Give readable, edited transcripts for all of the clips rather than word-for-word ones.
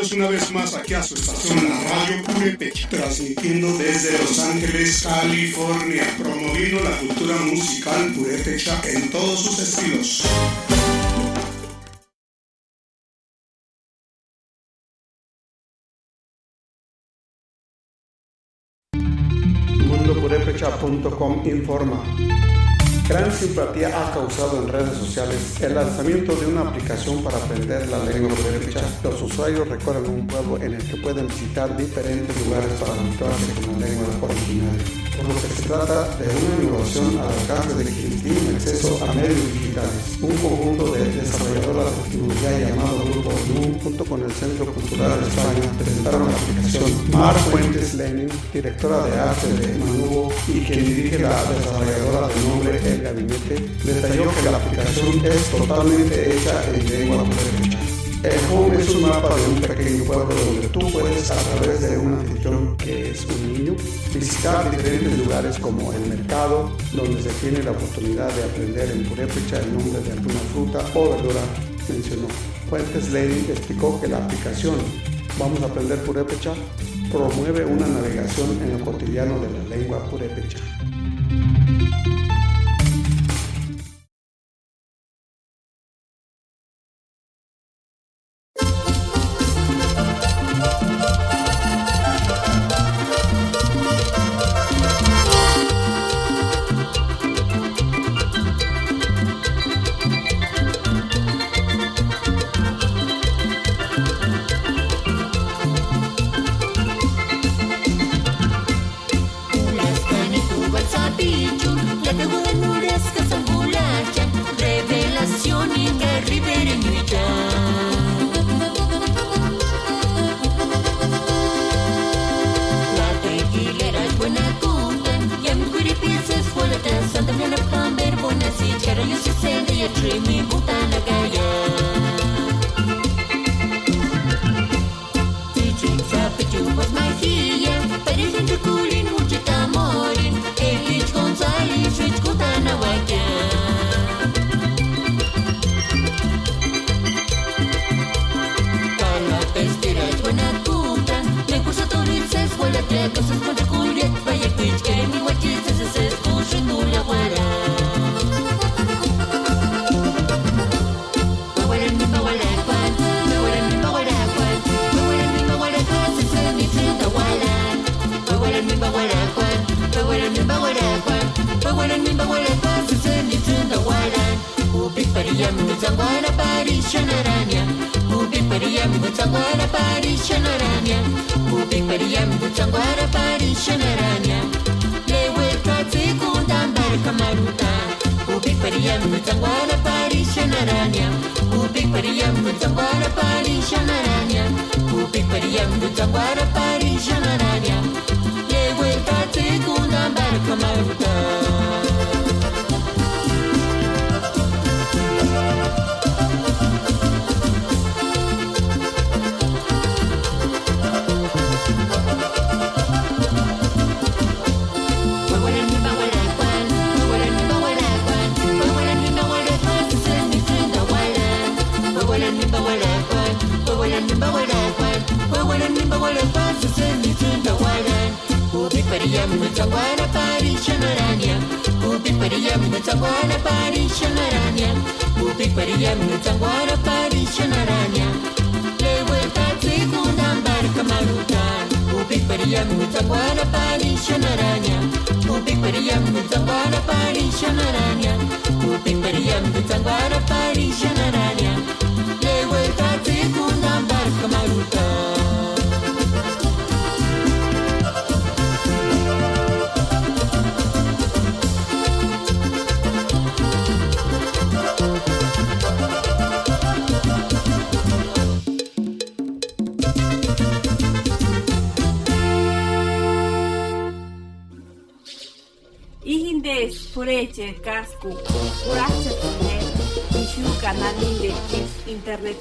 bienvenidos una vez más aquí a su estación, la Radio Purépecha, transmitiendo desde Los Ángeles, California, promoviendo la cultura musical purépecha en todos sus estilos. MundoPurépecha.com informa. Gran simpatía ha causado en redes sociales el lanzamiento de una aplicación para aprender la lengua purépecha. Los usuarios recorren un pueblo en el que pueden visitar diferentes lugares para habituarse con la lengua originaria, por lo que se trata de una innovación al alcance de quienes tienen acceso a medios digitales. Un conjunto de desarrolladoras de tecnología llamado Grupo NU, junto con el Centro Cultural de España, presentaron la aplicación. Mar Fuentes Lenin, directora de arte de Manubo y quien dirige la desarrolladora de nombre El Gabinete, detalló que la aplicación es totalmente hecha en lengua purépecha. El home es un mapa de un pequeño pueblo donde tú puedes, a través de un anfitrión que es un niño, visitar diferentes lugares como el mercado, donde se tiene la oportunidad de aprender en purépecha el nombre de alguna fruta o verdura, mencionó. Fuentes Lenin explicó que la aplicación Vamos a aprender purépecha promueve una navegación en lo cotidiano de la lengua purépecha. Pureche, casco, puracha, y su canal de internet.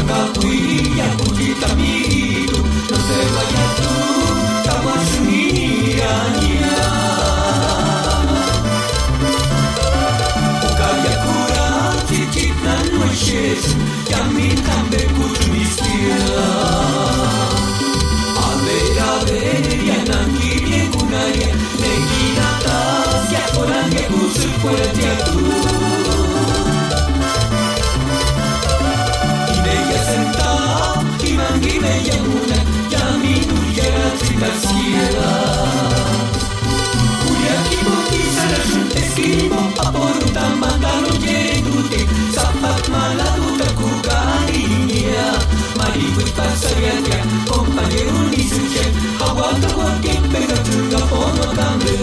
Kapuya kujita mitu no se vaya tú kawashuniranya Ukaya kura titik nan wishes yamin kambe kutumistia Ave yanangiri gunaria neginata siakorange kusupuetia tu Imangime yamuna yaminu yaratitasia Kuya kiboki sarashun escribo aporuta mandalo yerendute Sapat maladuta kugarinya Maribu pasayatya compañero ni suche Hawata wake pegatunga pono kambe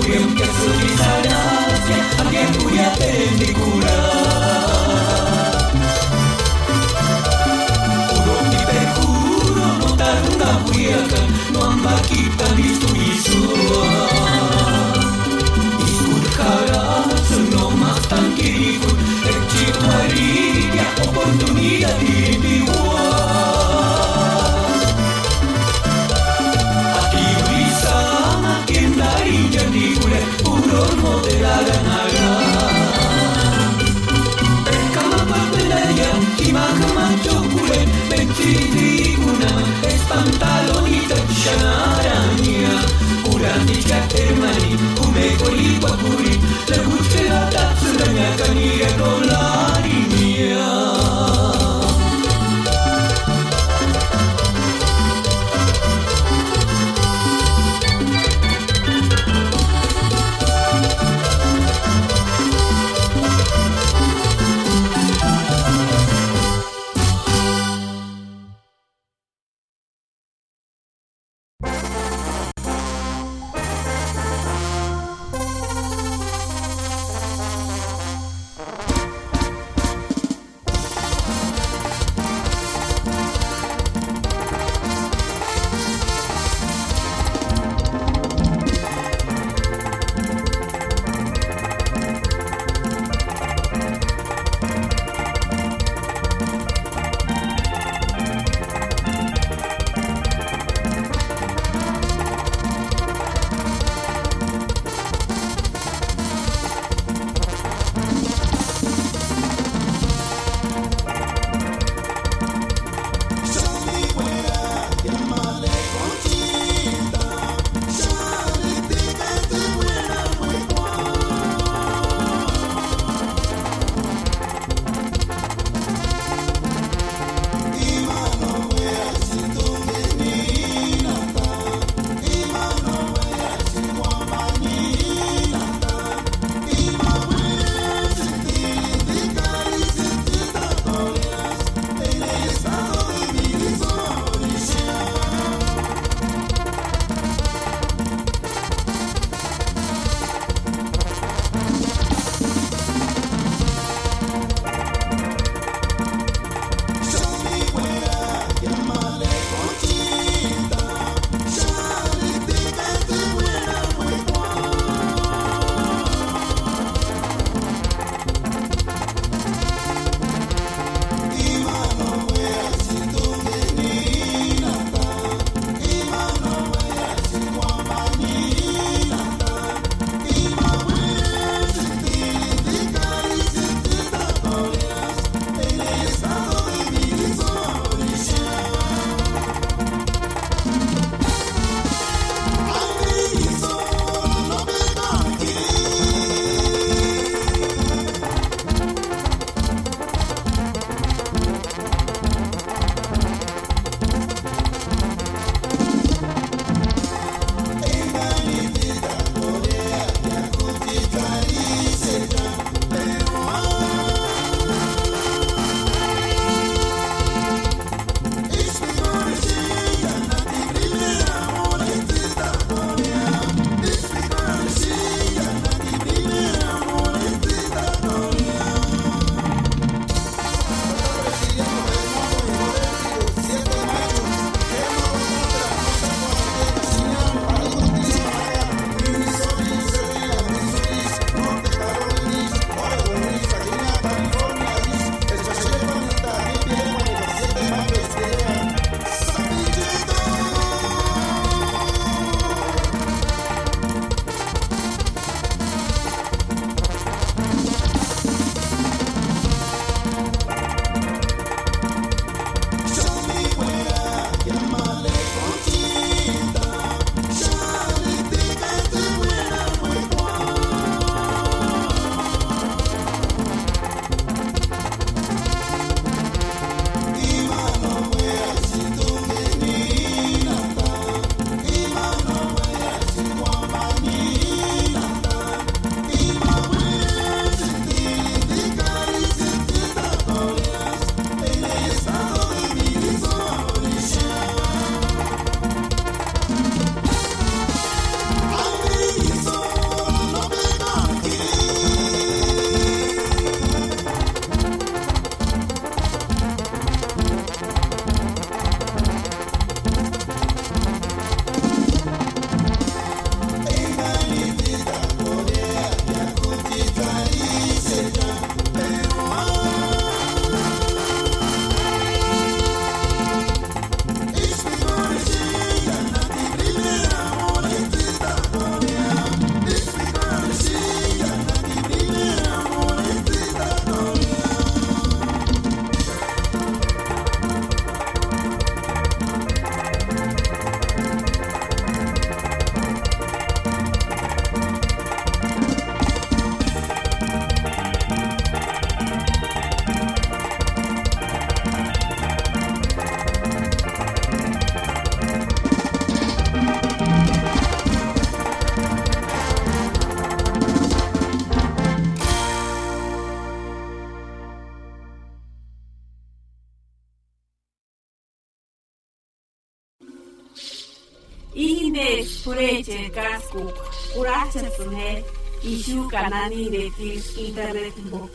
Kuyam kasuri sarasya Agya kuya pendikura Uro mi perjuro No tarunga huyakan No ambakita listu isua Iskur kara Suno mastan kirikun Ekchit waridia Oportunidad dibiwa Pantalonita shanara Indes pureche casco, uracha suner, y shu canani de kis internet bo.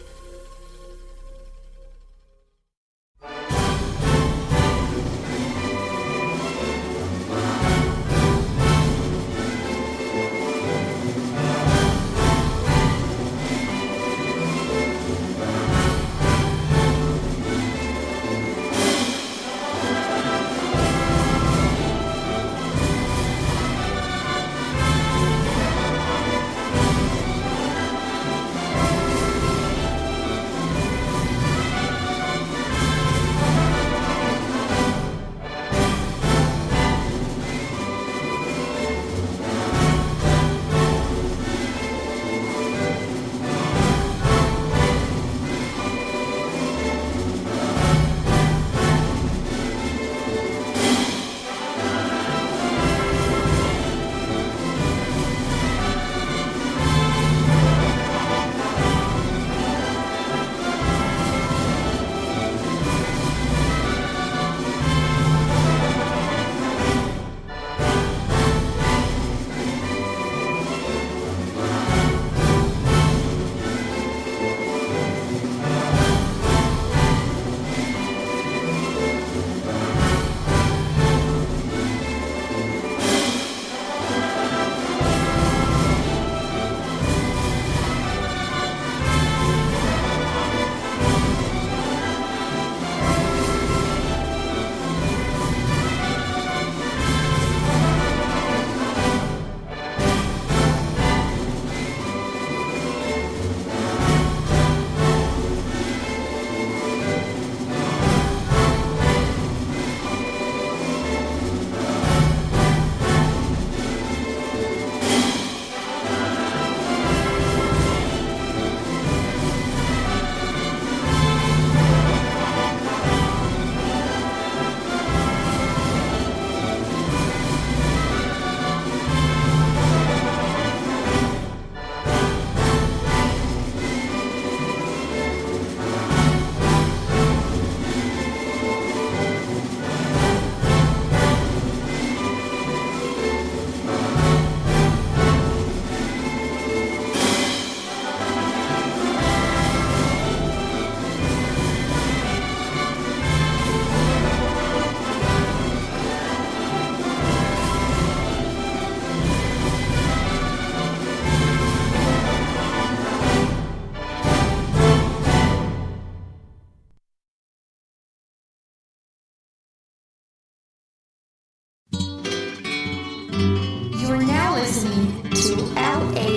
You're now listening to LA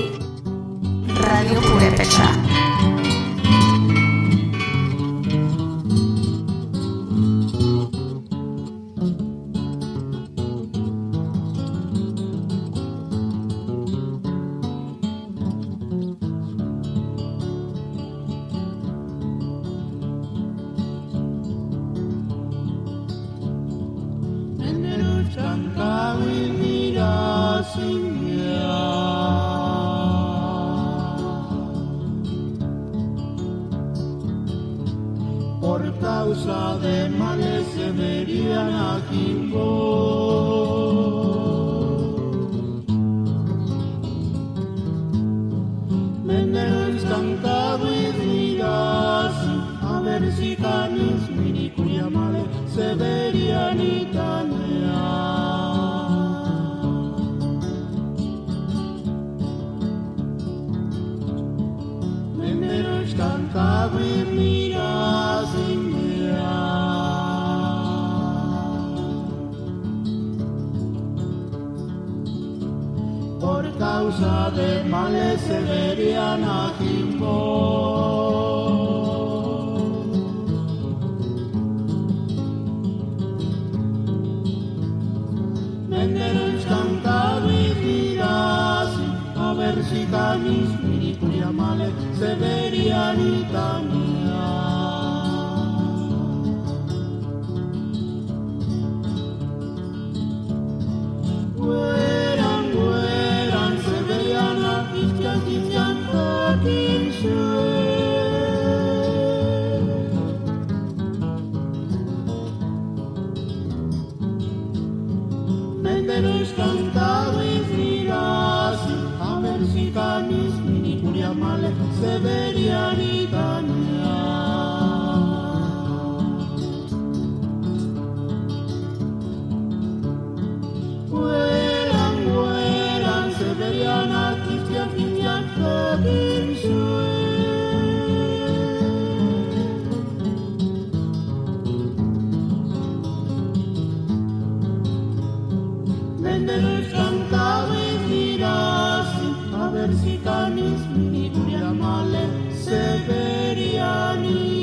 Radio Purepecha. Por causa de males se verían a Jimbo. Meneus cantado y miras, a ver si canis minicuya male se verían y tanear. Meneus cantado y miras y por causa de males se verían a Jimbo. Venderos cantado y dirás, a ver si canis minicuya males se verían y también. Menderes cantado y firasi, Amerikanis, Minipuriamale, Severianitania. Vuelan, Severiana, Cristian, Kirsue. Menderes cantado y firasi, Amerikanis, Minipuriamale, Severianitania.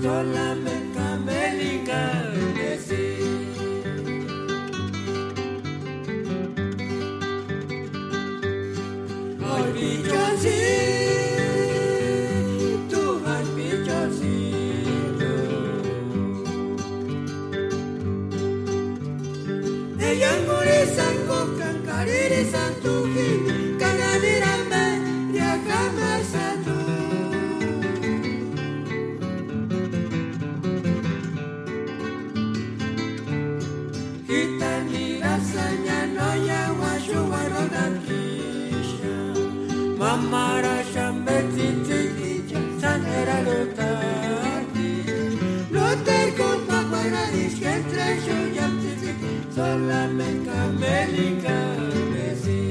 solamente América decir. Ay, pichoncito, ay, pichoncito. Ella murió sango, cancariri santuki, canadirambe, riacama santu. Kita ni rasanya noya washu warodakisha. Mama rasha betiti ija sanera lotati. Loter con papara diskentre yo yamtiti. Solamente América besi.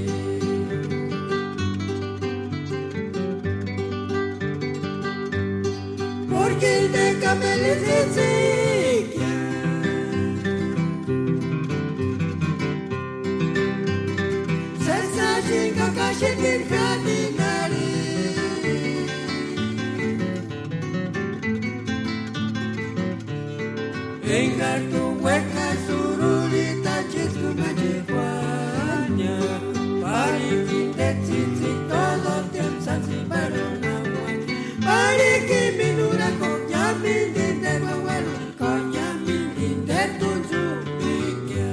Porque de camelititi. Kakashikin kadinari Engar tu hueca surulita chisku machikwanya Parikin de titi todo tiemsan si barunawan Parikin minura con yamin din de wawaru Con yamin din de tunju pikya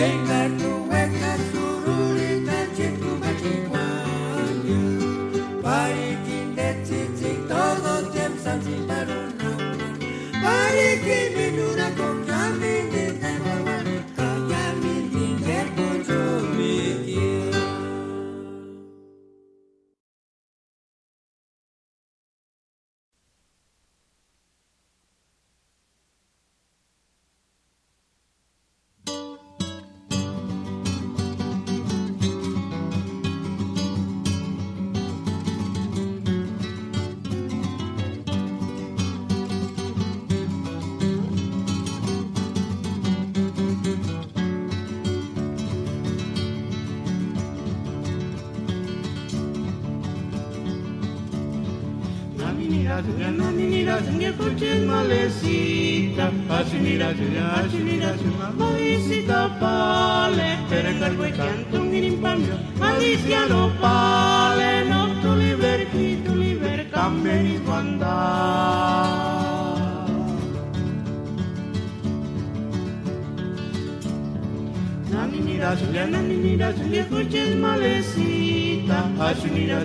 Engar tu hueca surulita chiku machikwanya Parikin de titi todo tiemsan si barunawan Parikin minura con yamin din de wawan Con yamin din de kunju mikir. Nanira, que coche malecita, asinira, malicita pale, per cargo e canto un impambio, Alicia no pale, no tu liber, cambia mi guanda. Nanira, que coche malecita, asinira,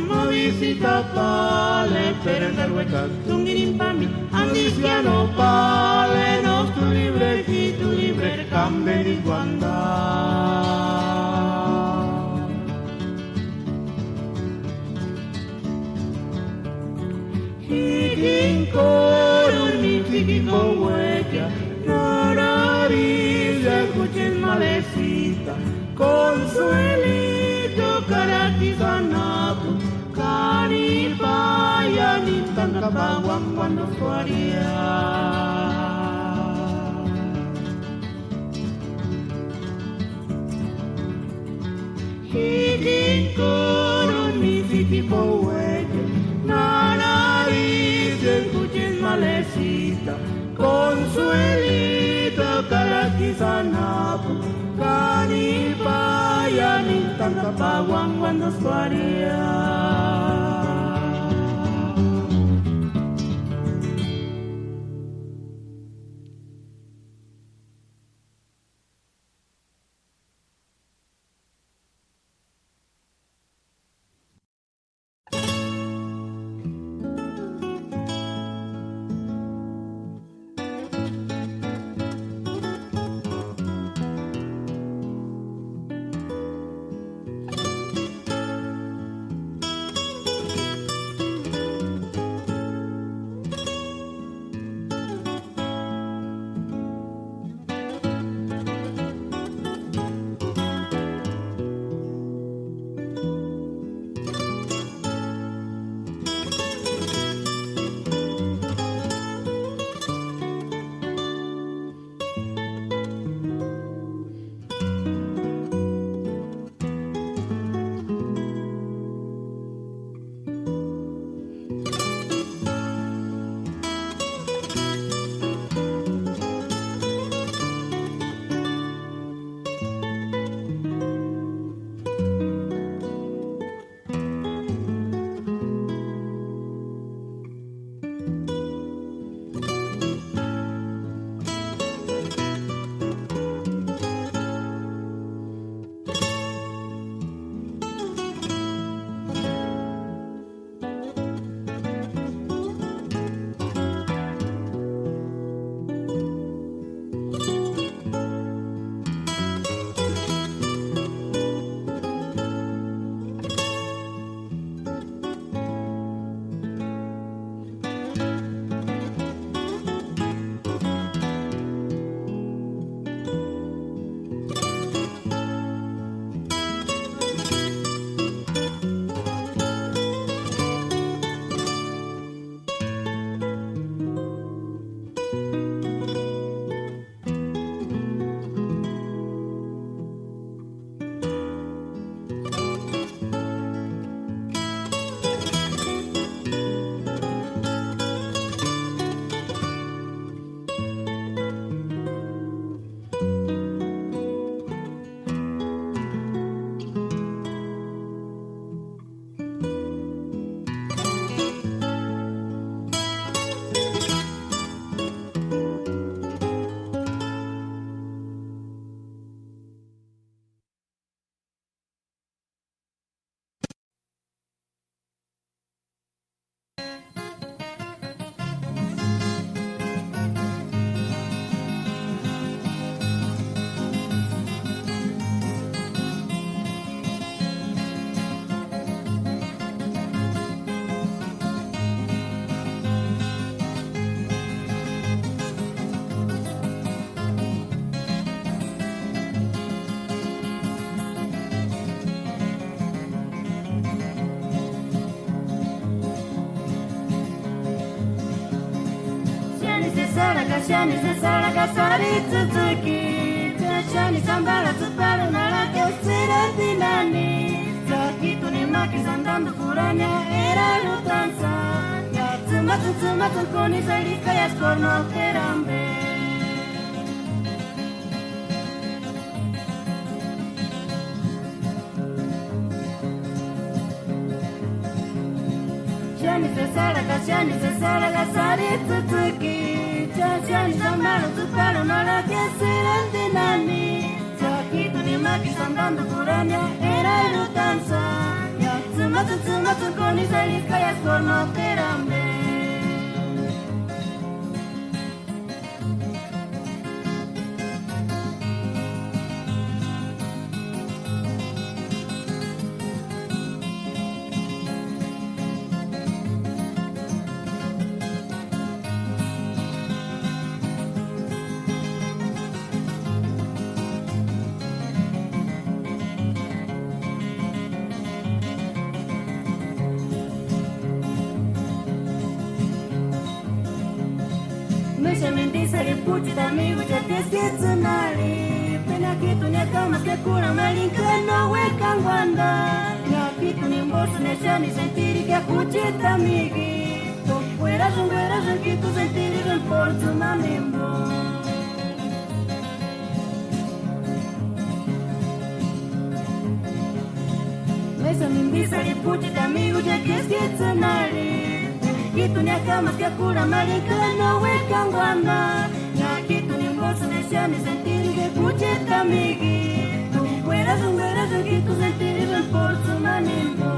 malicita pale, per cargo e canto un impambio, Alicia no pale, no tu liber, cambia mi guanda. Con huella, Norarilla, escuchen malecita, Consuelito, Caratizanapo, Caripaya, Nitangapaguan cuando fuaría. Con mi tipo huella, Norarilla, escuchen malecita, Consuelito, Caratizanapo, Caripaya, Nitangapaguan cuando fuaría. Sara kashani se sara kasari tsuki Kashani sambara tsuparo nara kesira dinani Sakitu ni maki sandando furania era lutanza Ya tsuma koni salika ya skorno kerambe Shani se sara kasari tsuki Shani sambara tsuparo nara kesira dinani Sakitu ni maki sandando furania era lutanza Ya tsuma koni salika ya skorno kerambe Puti amigo ya te sketsunari Pena kitu ni kama skekura malinka no wekan wanda Ya kitu ni mbosu ne shani sentiri que kuchita amigi To fuera son kitu sentiri del portu mamimbo Mesa mimbisari puti amigo ya te sketsunari Kitu ni kama skekura malinka no wekan wanda Ya kitu ni mbosu ne shani sentiri que kuchita amigi Tu fuera son kitu sentiri del portu mamimbo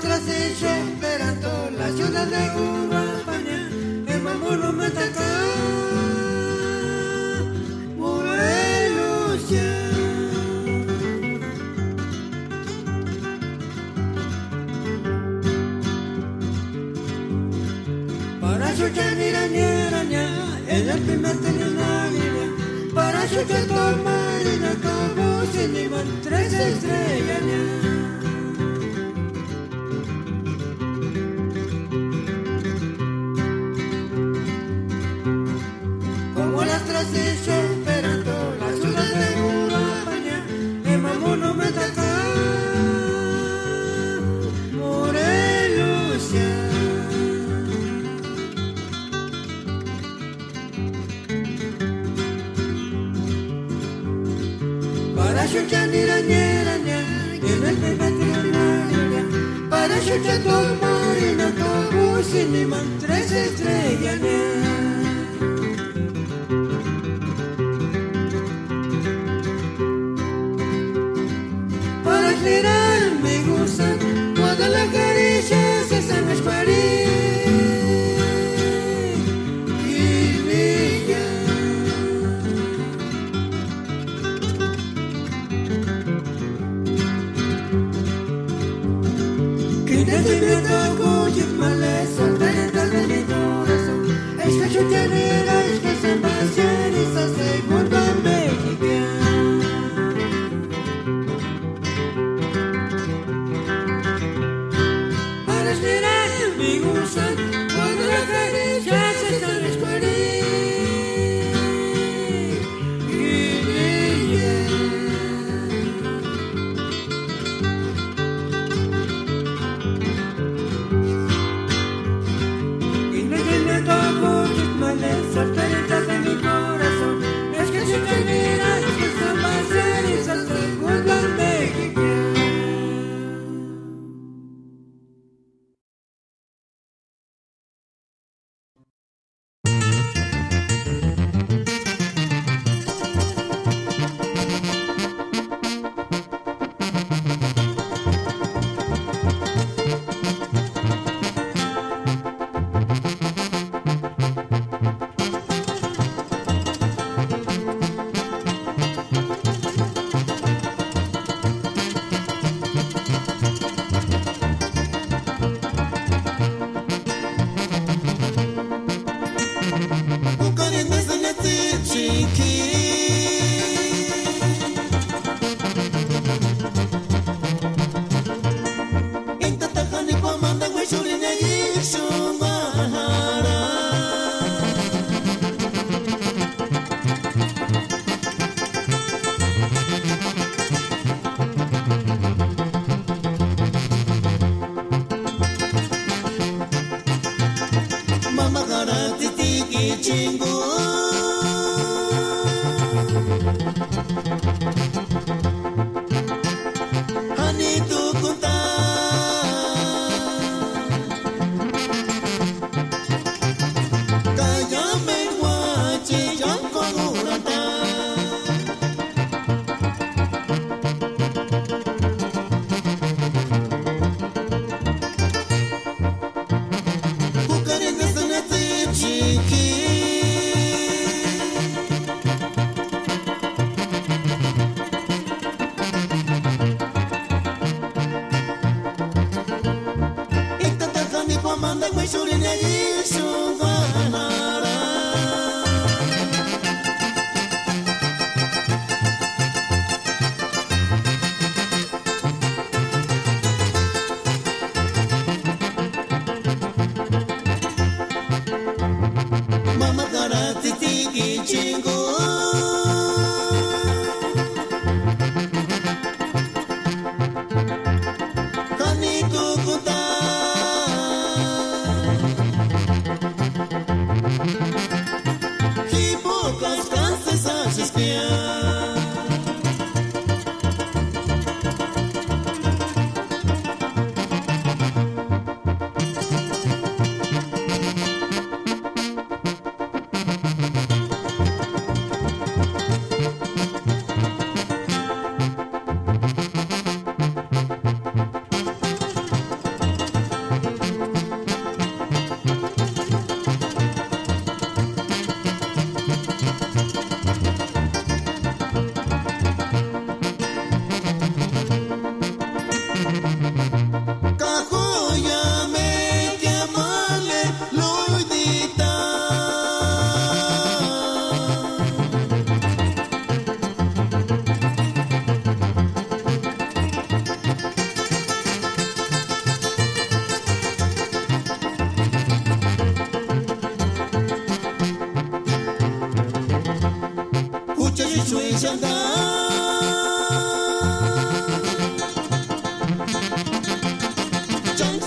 Tras ella esperando la ciudad de Uruapaña, el mambo me ataca, Morelos ya. Para chuchar ni araña, en el primer tenía una línea, para chuchar tomar y no acabó sin iban 3 estrellas ya. Esperando la ciudad de Uruapaña, el mambo no me ataca, Morelos ya. Para chuchar ni araña, y en el primer tiro para chuchar tomar y no acabó sin ni man 3 estrellas ya. Me gusta cuando la caricia se sabe esparir y brilla. Que desde mi ataco y maleza dentro de mi corazón es que yo te mira, es que se pasean y se segunda mexicana. Me gusta cuando la caricia se sabe esparir y brilla. Y no tiene todo tus malezas dentro de mi corazón. Es que si te miras, es que se va a hacer esa segunda mexicana.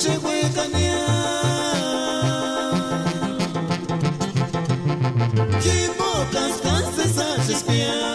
chanche huecania. Chipocas canses a espiar.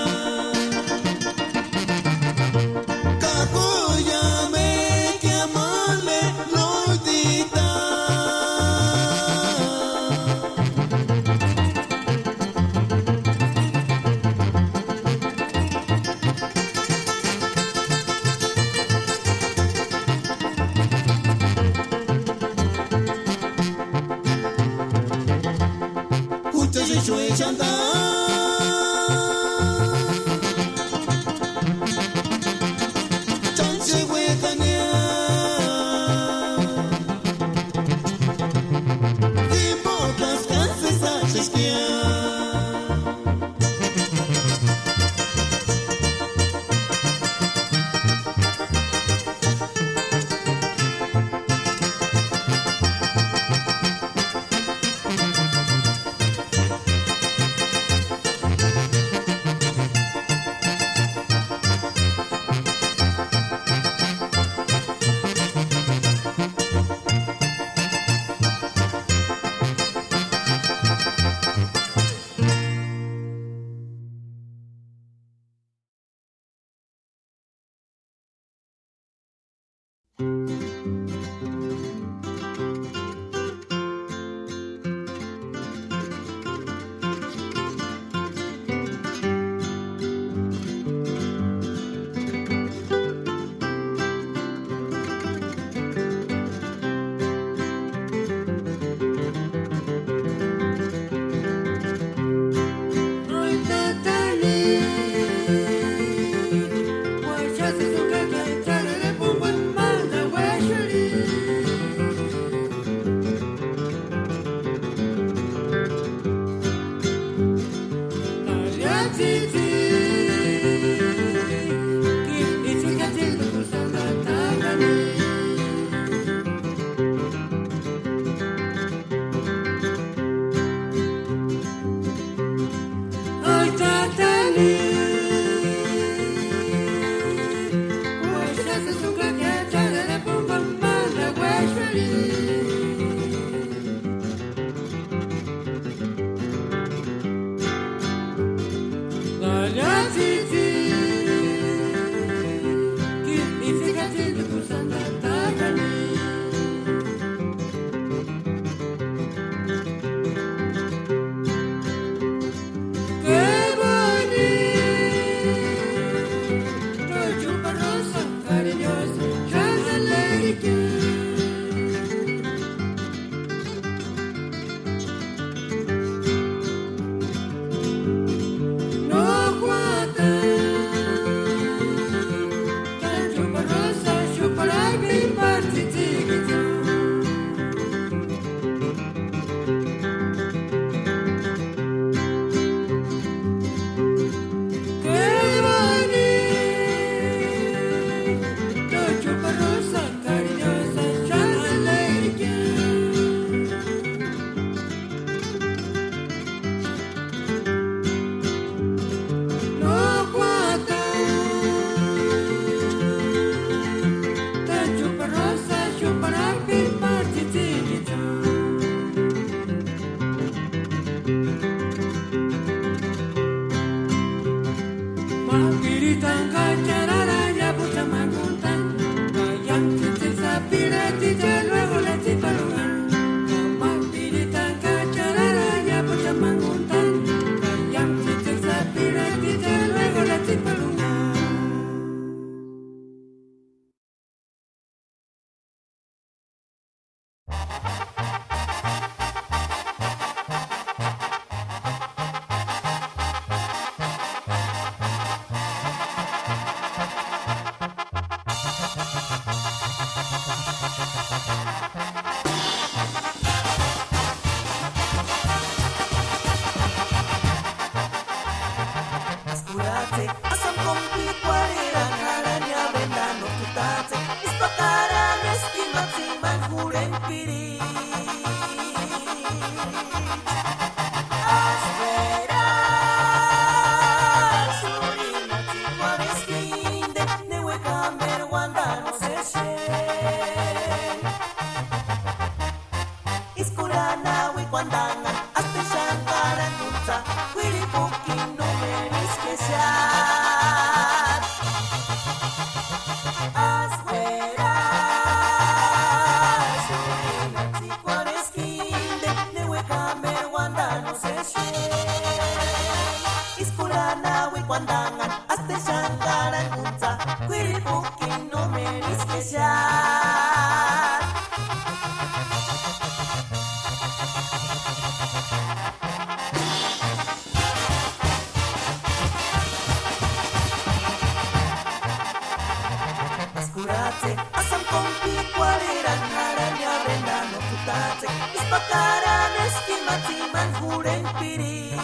Iskurate, asam kompi kualiran haranya renda no kutate. Ispakaran eskimati manhuren pirit.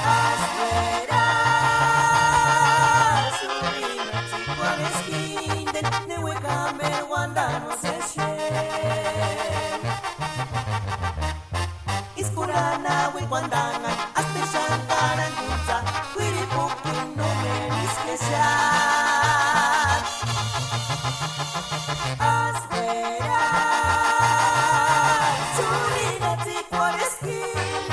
Aspera, surinati kualeskinden, newe kamer wanda no se shen. Iskurana we kwandangan, aste shankaran kunsa, kwiri pukin no menis keshat. Aspera, surinati kualeskin.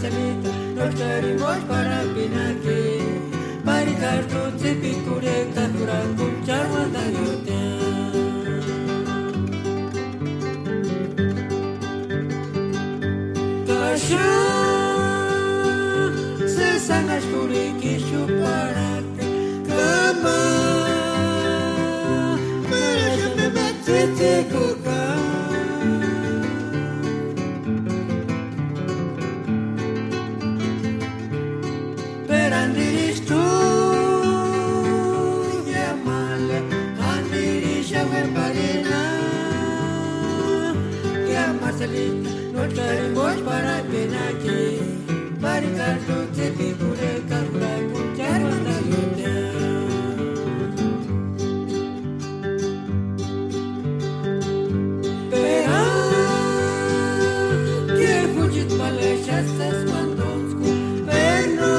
masalita, nos traemos para pinaki. Maricar tu tipicure, kakura, kuchar, mandayote. Kasha, sesangas kuriki chuparake, kama, merasha me batete kuka. Perandiris tu, yamale, andirisha wembarina, yamarcelita. No traemos para penaki, maricar tu tipicure, kakura, kuchar, mandayote. Pera, que fugit malesha ses mandonsku, pero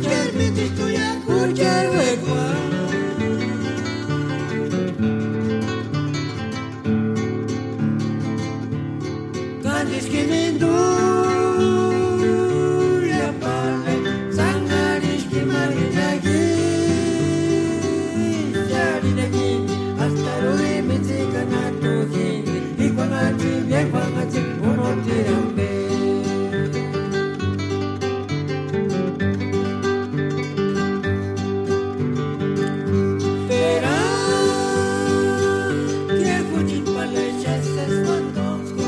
permitis tu ya kuchar wekwa. Kandis kimindu ya pale sangaris kimarinagi jadi nagi hasta ruri mitika natu hindi ikwangati vyekwangati unotirambe Pera que fugit pale chases mandonsku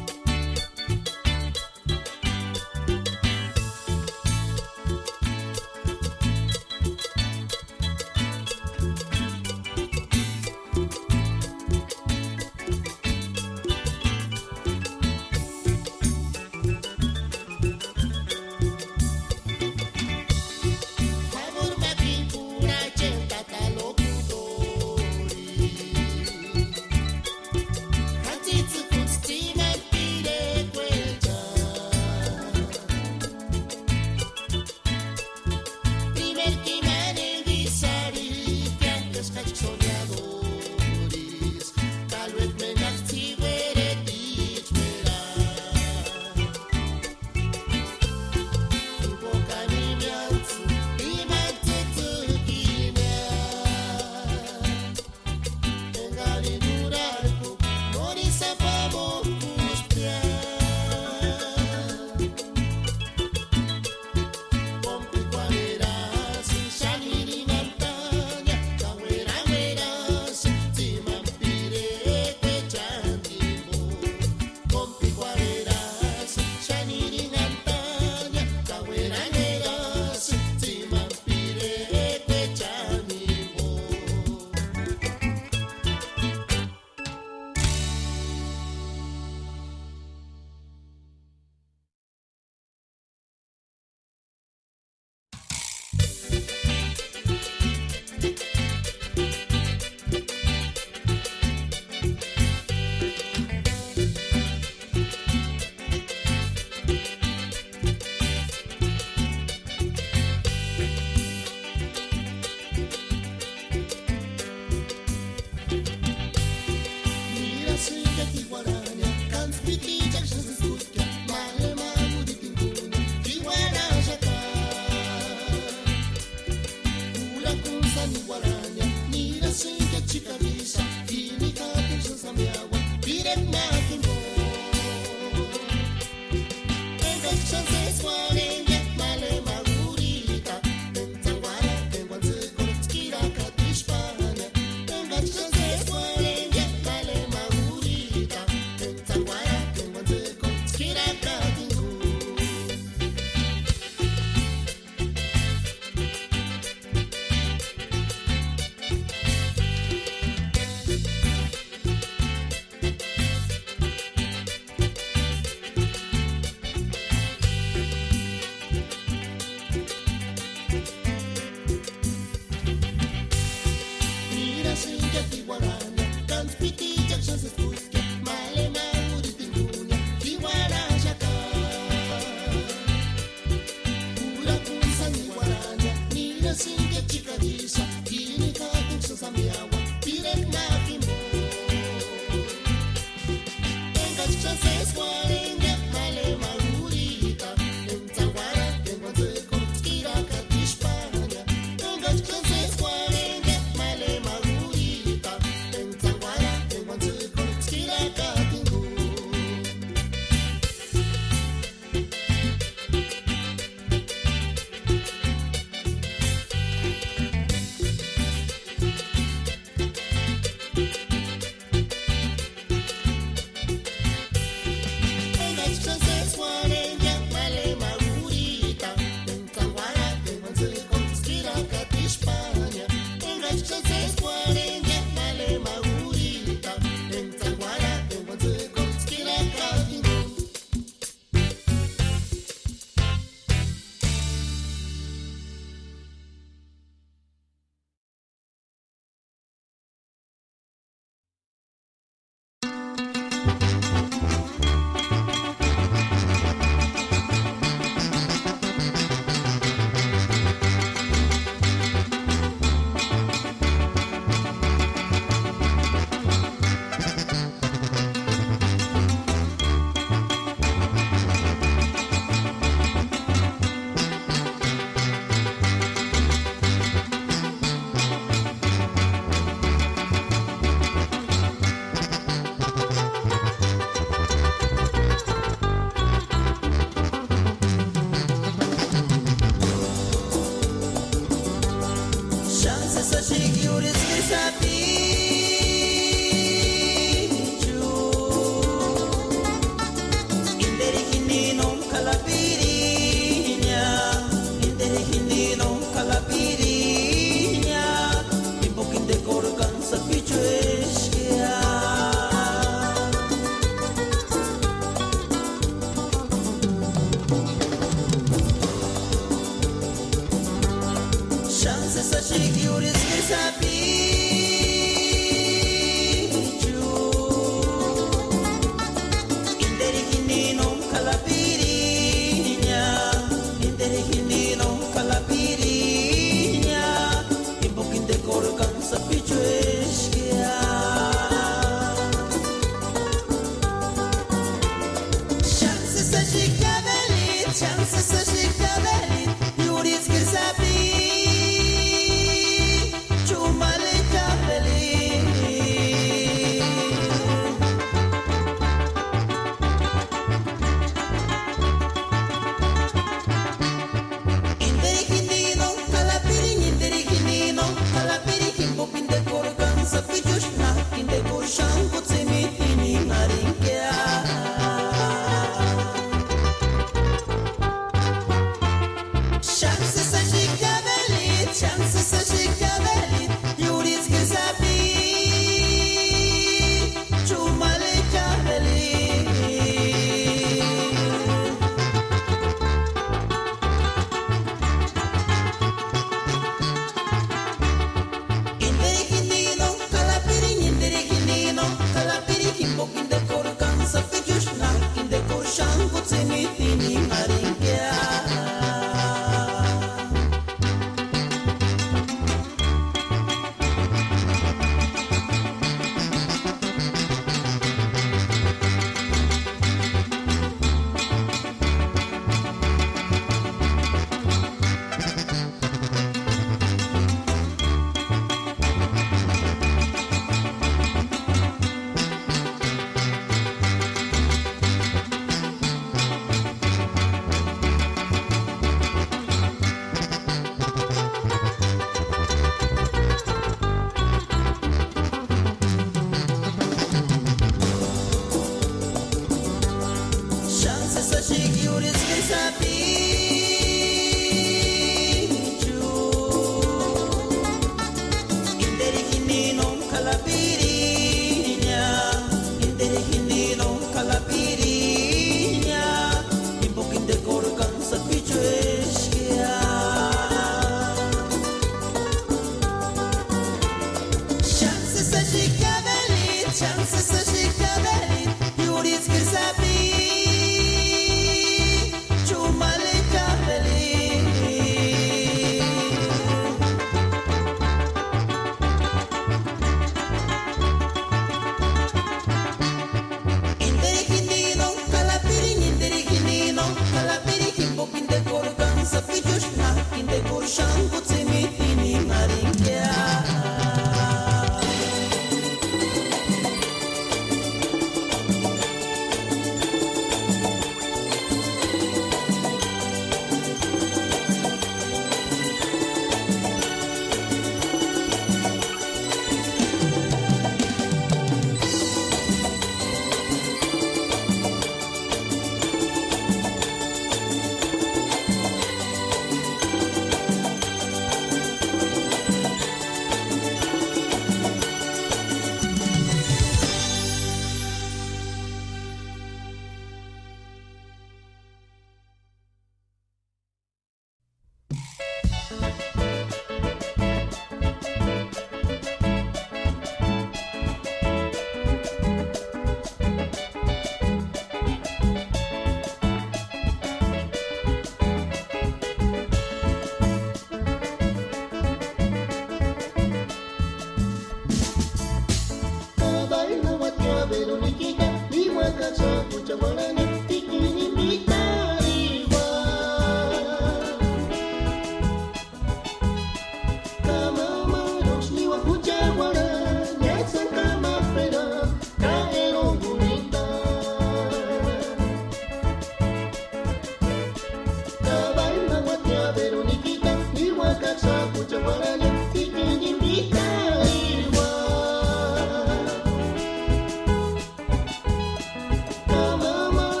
Mama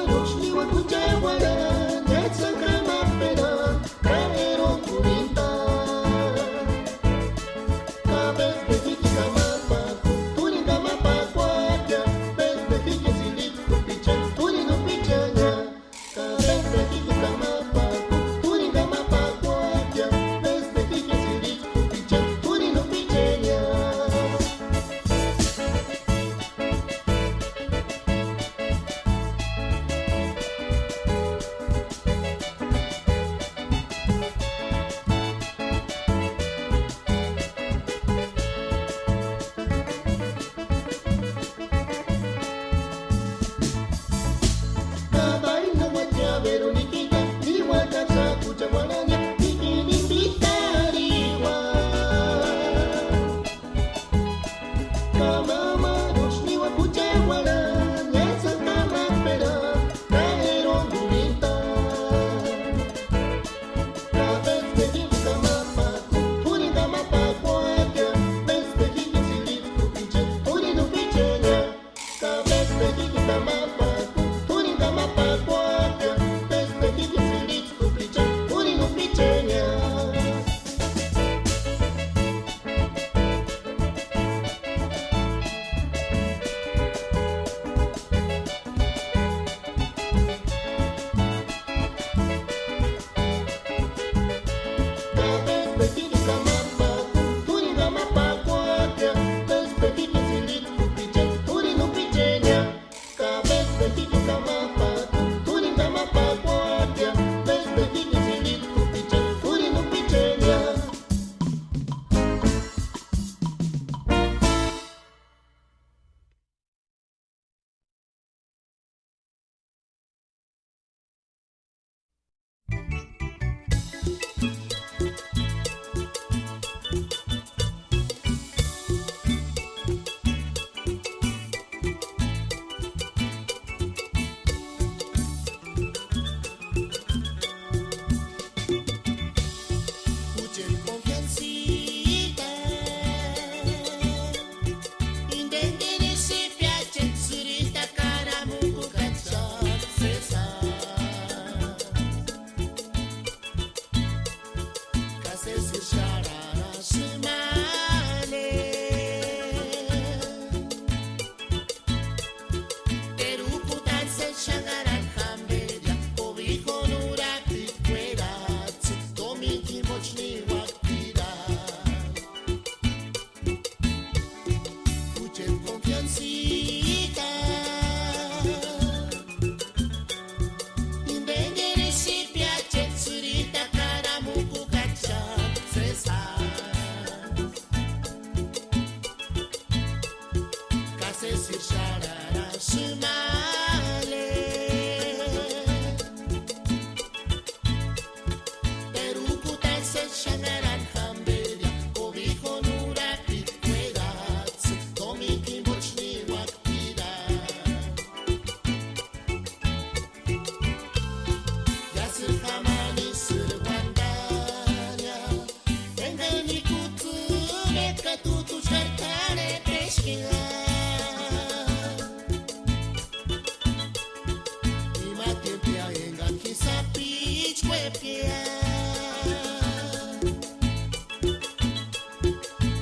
Sapich kwepia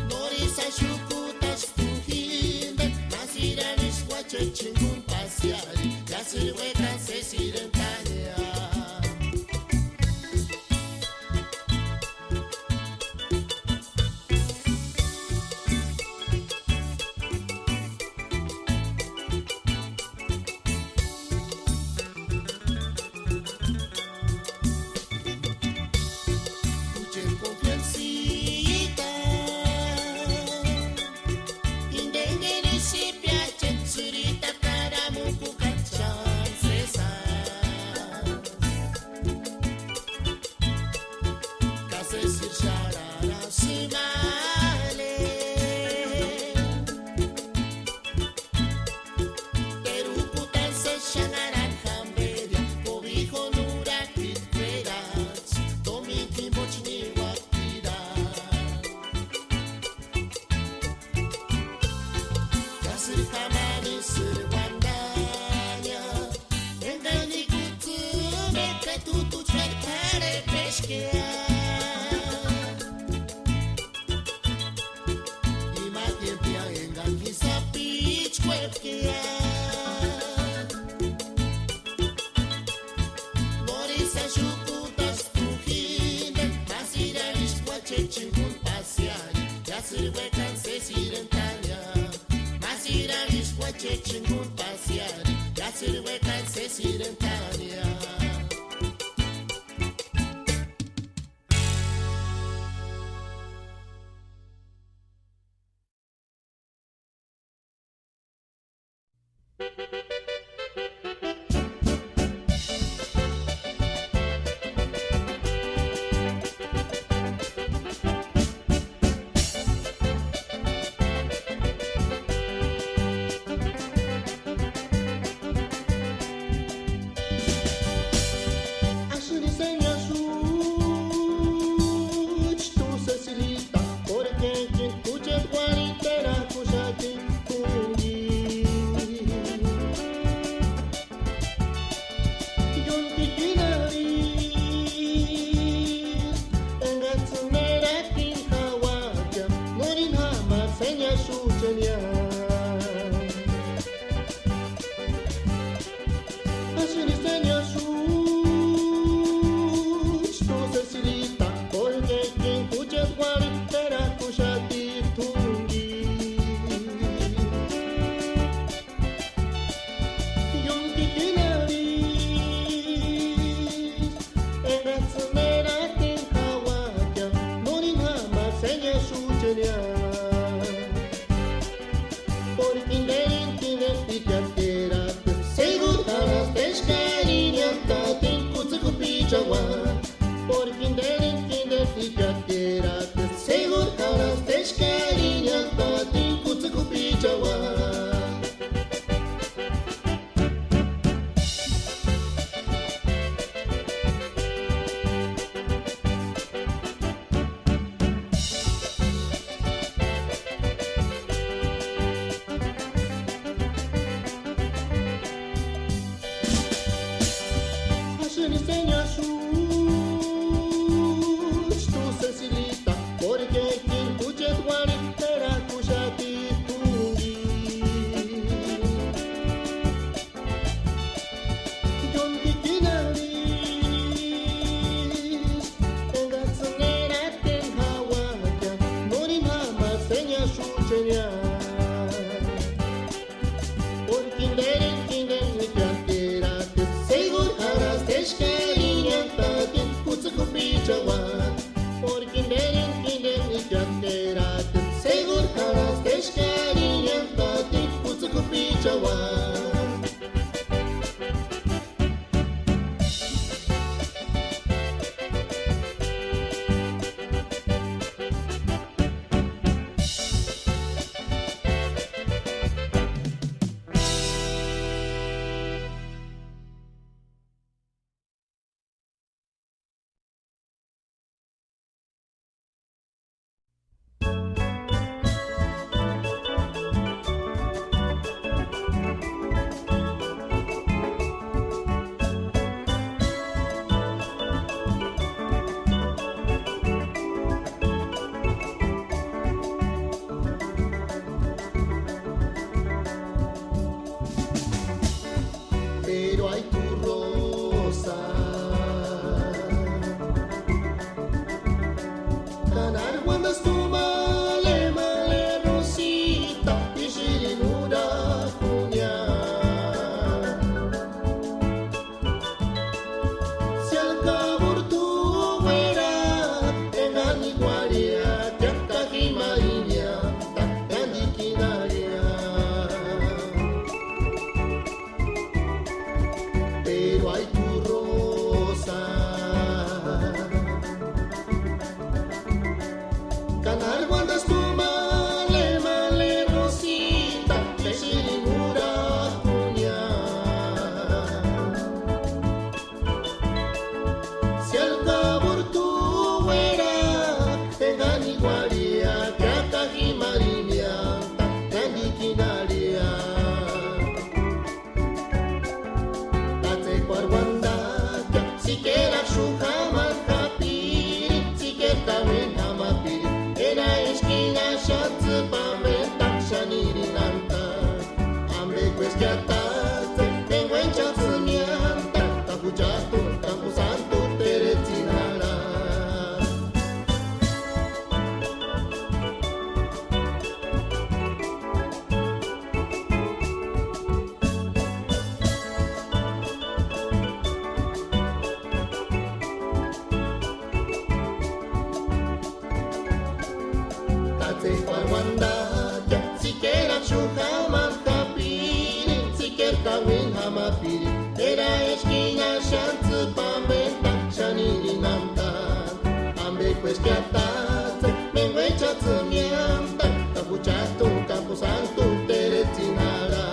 Norisa shukutas tuhinde Nasiranis wache chingun pasiari Yasirweka se sirentania tapuchatu camposanto teretinara. Tate parwanda siquiera chukaman kapiri siquiera kawin hamapiri era esquina chance pamenta chanini namta ambe quesquiatate menguecha tsumianta tapuchato camposanto teretinara.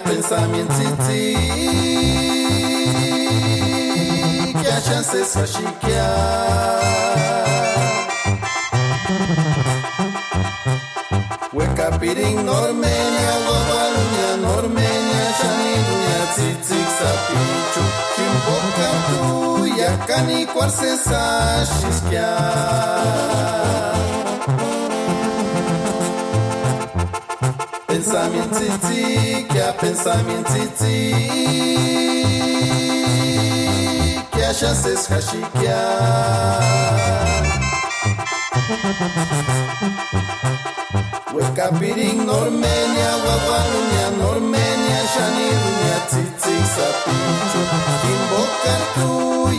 Pensamientica chances fashikia Weka piring normenia Wawalunya normenia Shanilunya tzitzik sapichu Kimboka tu yakani kwarse sashiskia Pensamientica chances fashikia Weka piring normenia Wawalunya normenia Shanilunya tzitzik sapichu Kimboka tu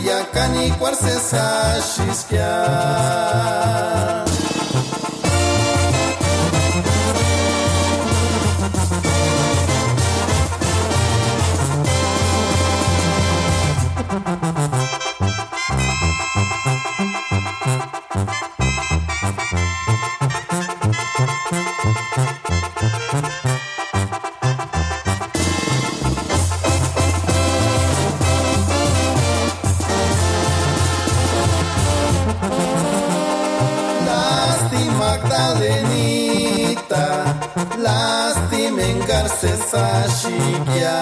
yakani kwarse sashiskia Magdalenita, lástima engarse sashikia.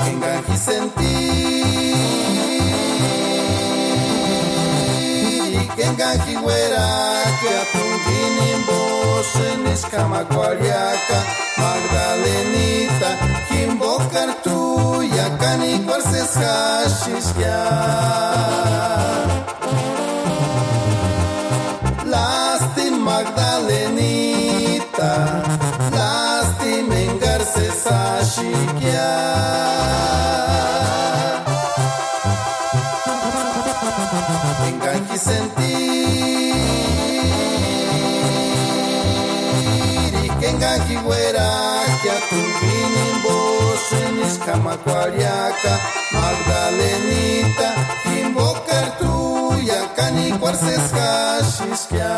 Enganji sentir, que enganji güera, que apungini en voz en escamacuariaca. Magdalenita, invocar tu yakani cuarces hashiskia. Magdalenita, lástima engarse sashikia. Enganji sentir y que enganji güera que atumbini en voz en escamacuariaca. Magdalenita, invocar tu yakani cuarces hashiskia.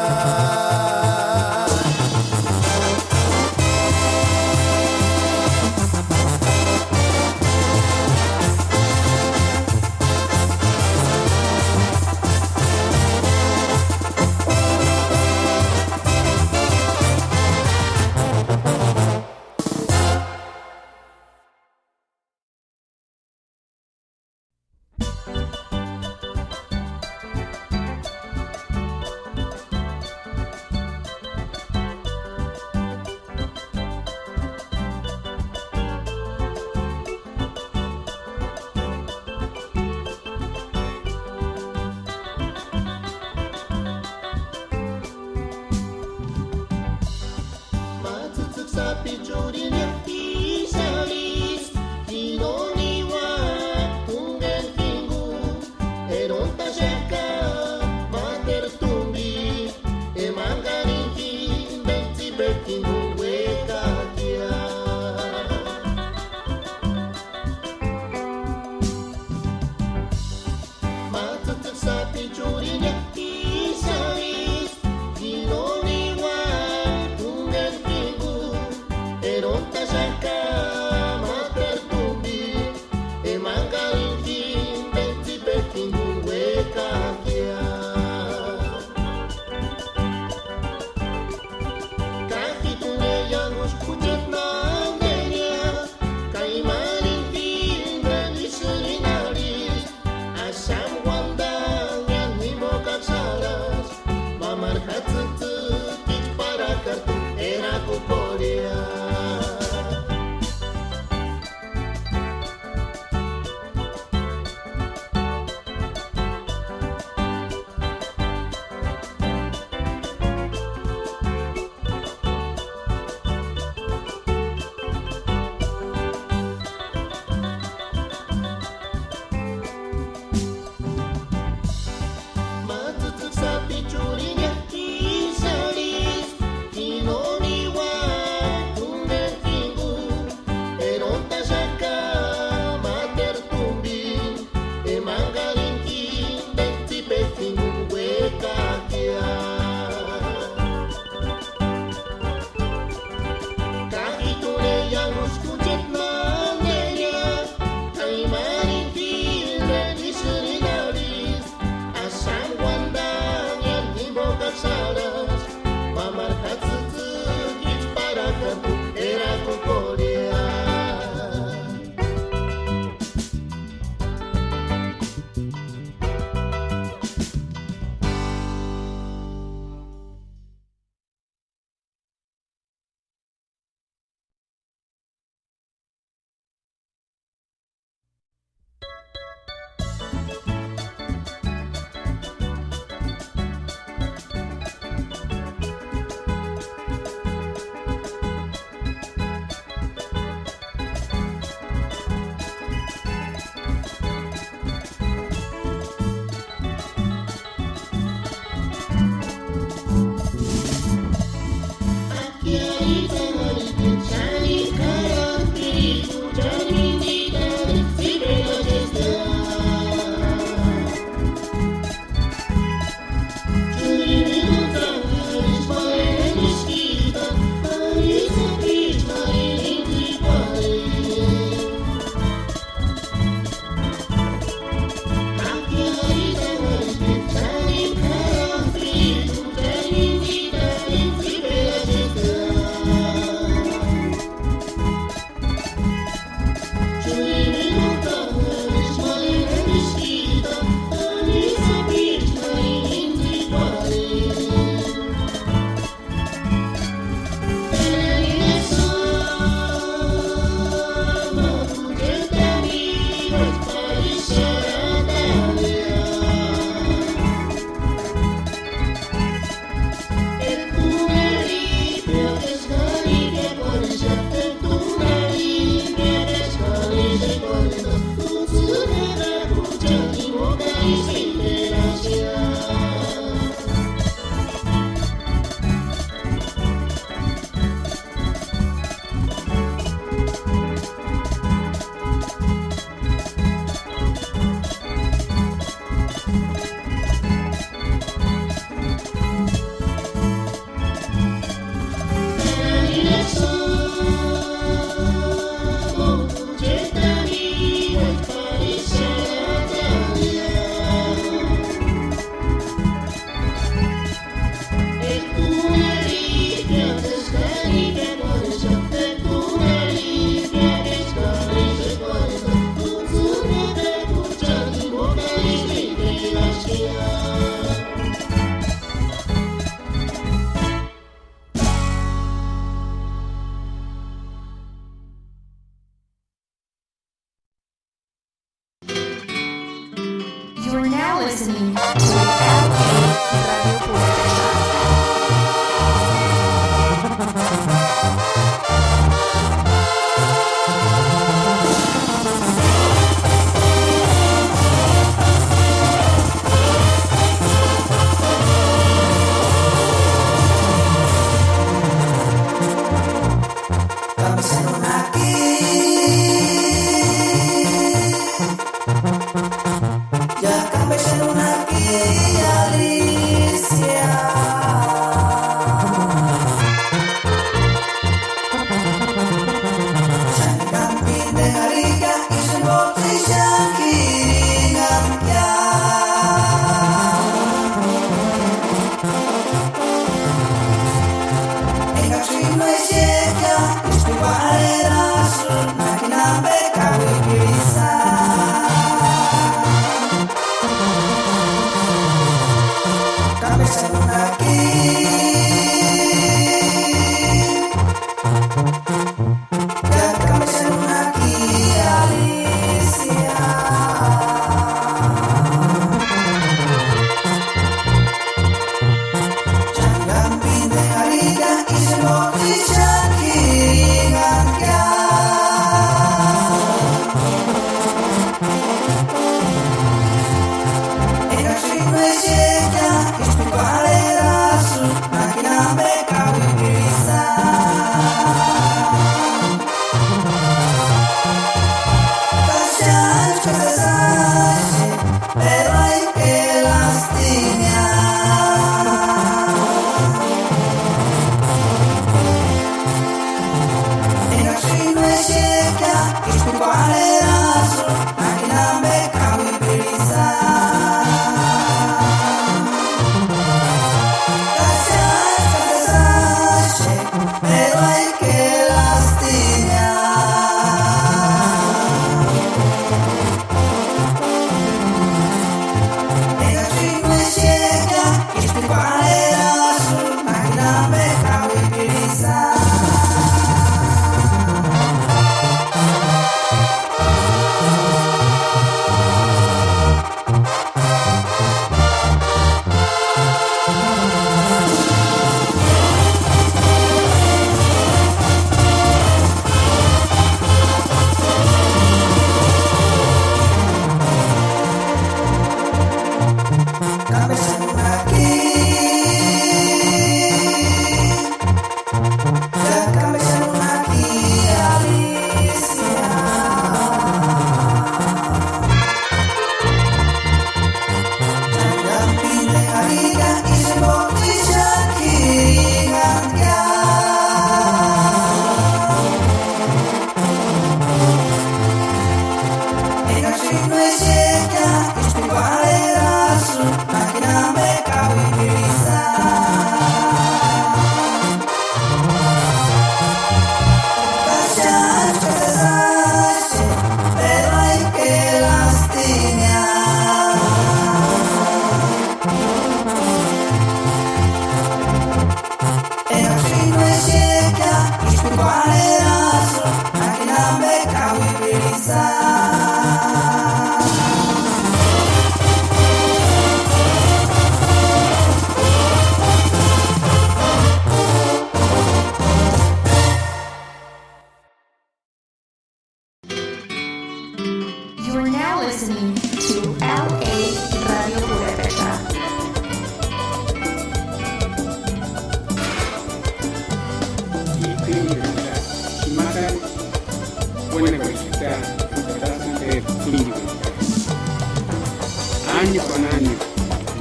You're now listening to LA Radio Purepecha. You're now listening to LA Radio Purepecha. Año con año,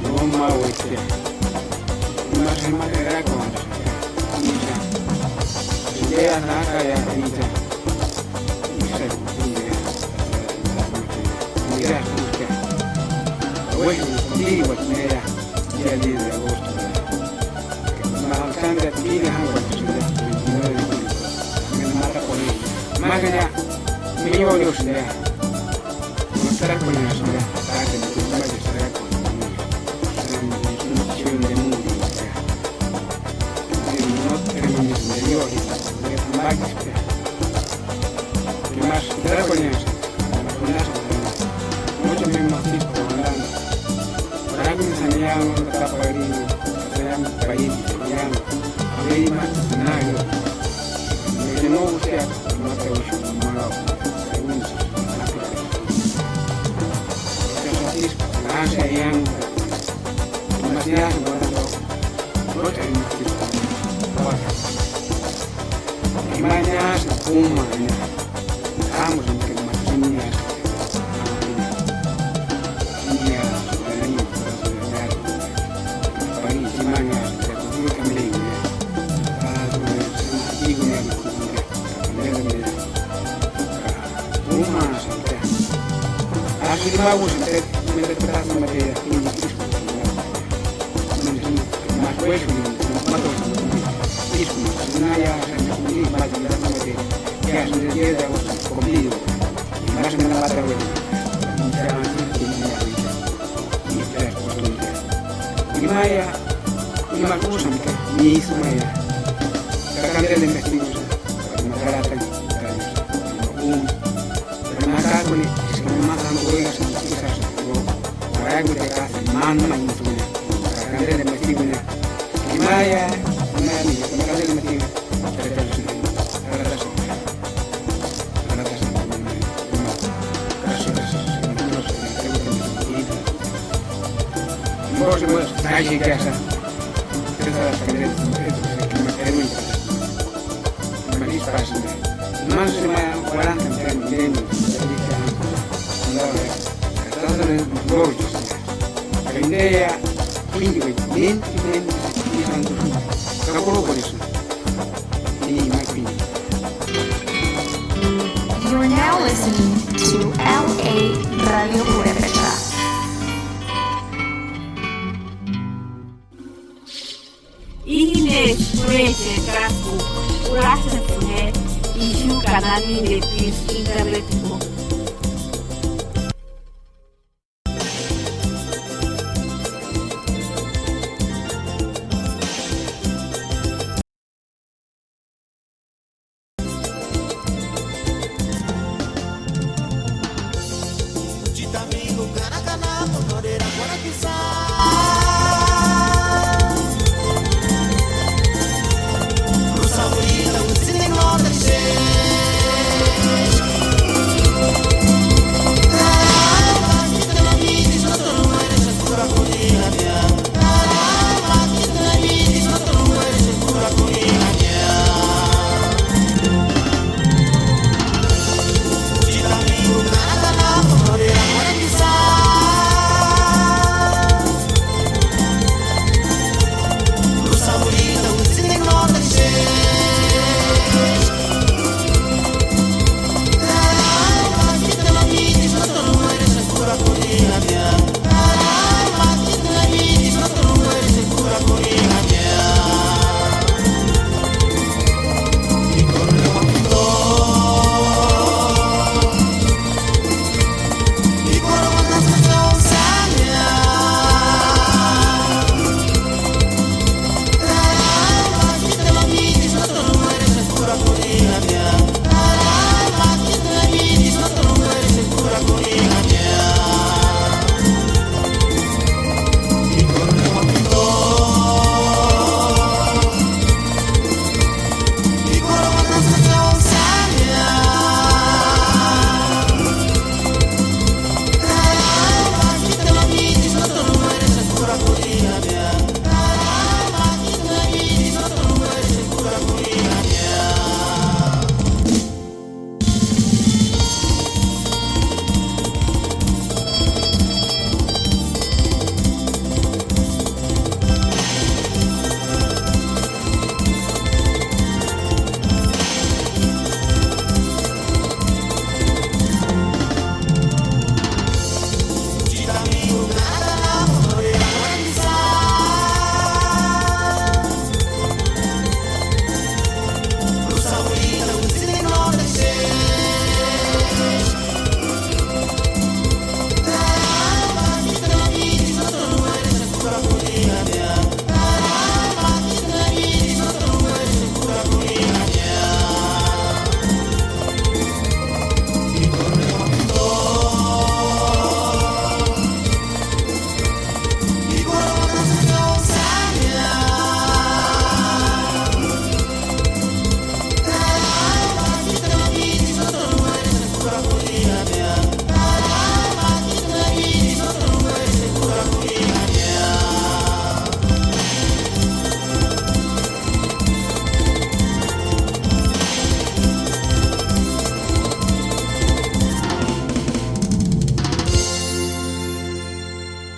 no más huetea. Más se madera con Nisa. Idea nada ya Nisa. Mira, bueno, digo, mira, día 10 de agosto. Alexandra tiene agua en su 29 de julio. Me mata por ella. Más allá, me llevo a Dios de mostrar con la ciudad, para que me vaya a estar con la institución de mundo. No tenemos de Dios, de Max. Que más, dar con eso. Mucho mismo tipo, ya se guardando noche en el tipo y mañana se puma vamos en que más niñas país y mañana se consigue también así bagus interpretasi materi ini mas pues mato disco naya ini baca materi ya sudah dia dah komplit mas mana mata web jangan ini terus postura ini maya ini bagus sampai ini semua kan dia investigasi masalah tadi termasuk ini makan gorengan kita orang kita kasih mana itu kan dia investigasi gimana mana ni kita kasih investigasi Bos kaji kasa kita sekalian itu masalah manis pasnya mas semua orang kan dia jadi kan kata bos idea ini sangat kalau boleh ini makin. You are now listening to LA Radio Purépecha. Ignes Pureche Casco, Uracha Funet, y su canal de Pis Interretico.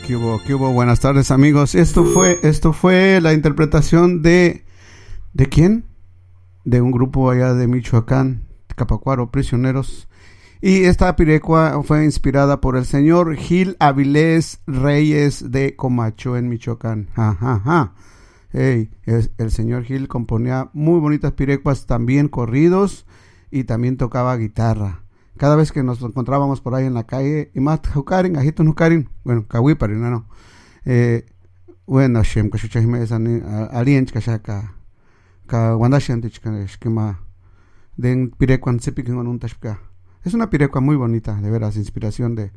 ¿Qué hubo? Buenas tardes, amigos. Esto fue la interpretación de ¿quién? De un grupo allá de Michoacán, Capacuaro, Prisioneros. Y esta pirecua fue inspirada por el señor Gil Avilés Reyes de Comacho, en Michoacán. El señor Gil componía muy bonitas pirecuas, también corridos, y también tocaba guitarra. Cada vez que nos encontrábamos por ahí en la calle, y más jukarin, ajitos jukarin, bueno, kawiparin, no. Bueno, shem kashuchahime esani aliench kashaka ka wandashem tichkama den pirecuan sipikin un tashka. Es una pirecua muy bonita, de veras, inspiración de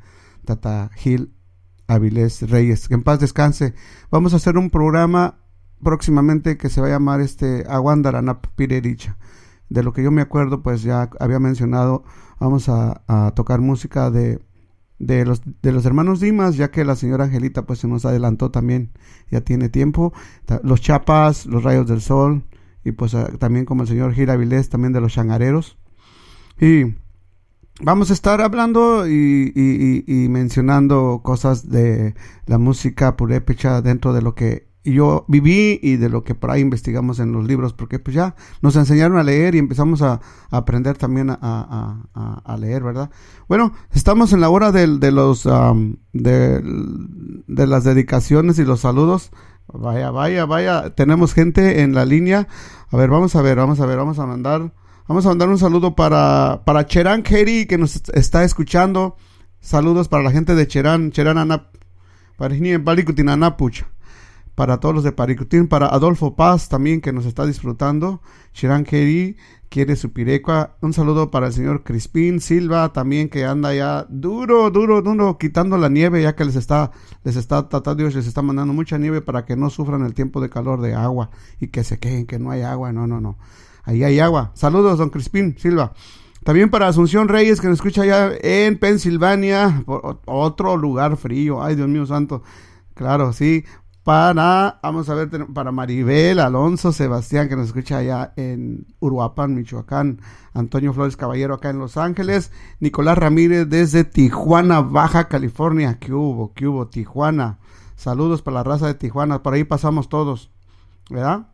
Tata Gil Avilés Reyes. Que en paz descanse. Vamos a hacer un programa próximamente que se va a llamar Aguandaranap Pirericha. De lo que yo me acuerdo, pues ya había mencionado, vamos a tocar música de los hermanos Dimas, ya que la señora Angelita pues se nos adelantó también, ya tiene tiempo. Los Chapas, los Rayos del Sol, y pues también como el señor Gil Avilés, también de los Changareros. Y vamos a estar hablando y mencionando cosas de la música purépecha dentro de lo que yo viví y de lo que por ahí investigamos en los libros, porque pues ya nos enseñaron a leer y empezamos a aprender también a leer, ¿verdad? Bueno, estamos en la hora de las dedicaciones y los saludos. Vaya, tenemos gente en la línea. A ver, vamos a mandar un saludo para Cherán Geri, que nos está escuchando. Saludos para la gente de Cherán Anap, para todos los de Paricutín, para Adolfo Paz también, que nos está disfrutando. Cherán Geri quiere su pirecua. Un saludo para el señor Crispín Silva también, que anda ya duro quitando la nieve, ya que les está tratando, Dios les está mandando mucha nieve para que no sufran el tiempo de calor de agua y que se quejen que no hay agua. No. Ahí hay agua. Saludos, don Crispín Silva. También para Asunción Reyes, que nos escucha allá en Pensilvania, otro lugar frío. Ay, Dios mío santo. Claro, sí. Para Maribel Alonso Sebastián, que nos escucha allá en Uruapan, Michoacán. Antonio Flores Caballero acá en Los Ángeles. Nicolás Ramírez desde Tijuana, Baja California. ¿Qué hubo? Tijuana. Saludos para la raza de Tijuana. Por ahí pasamos todos, ¿verdad?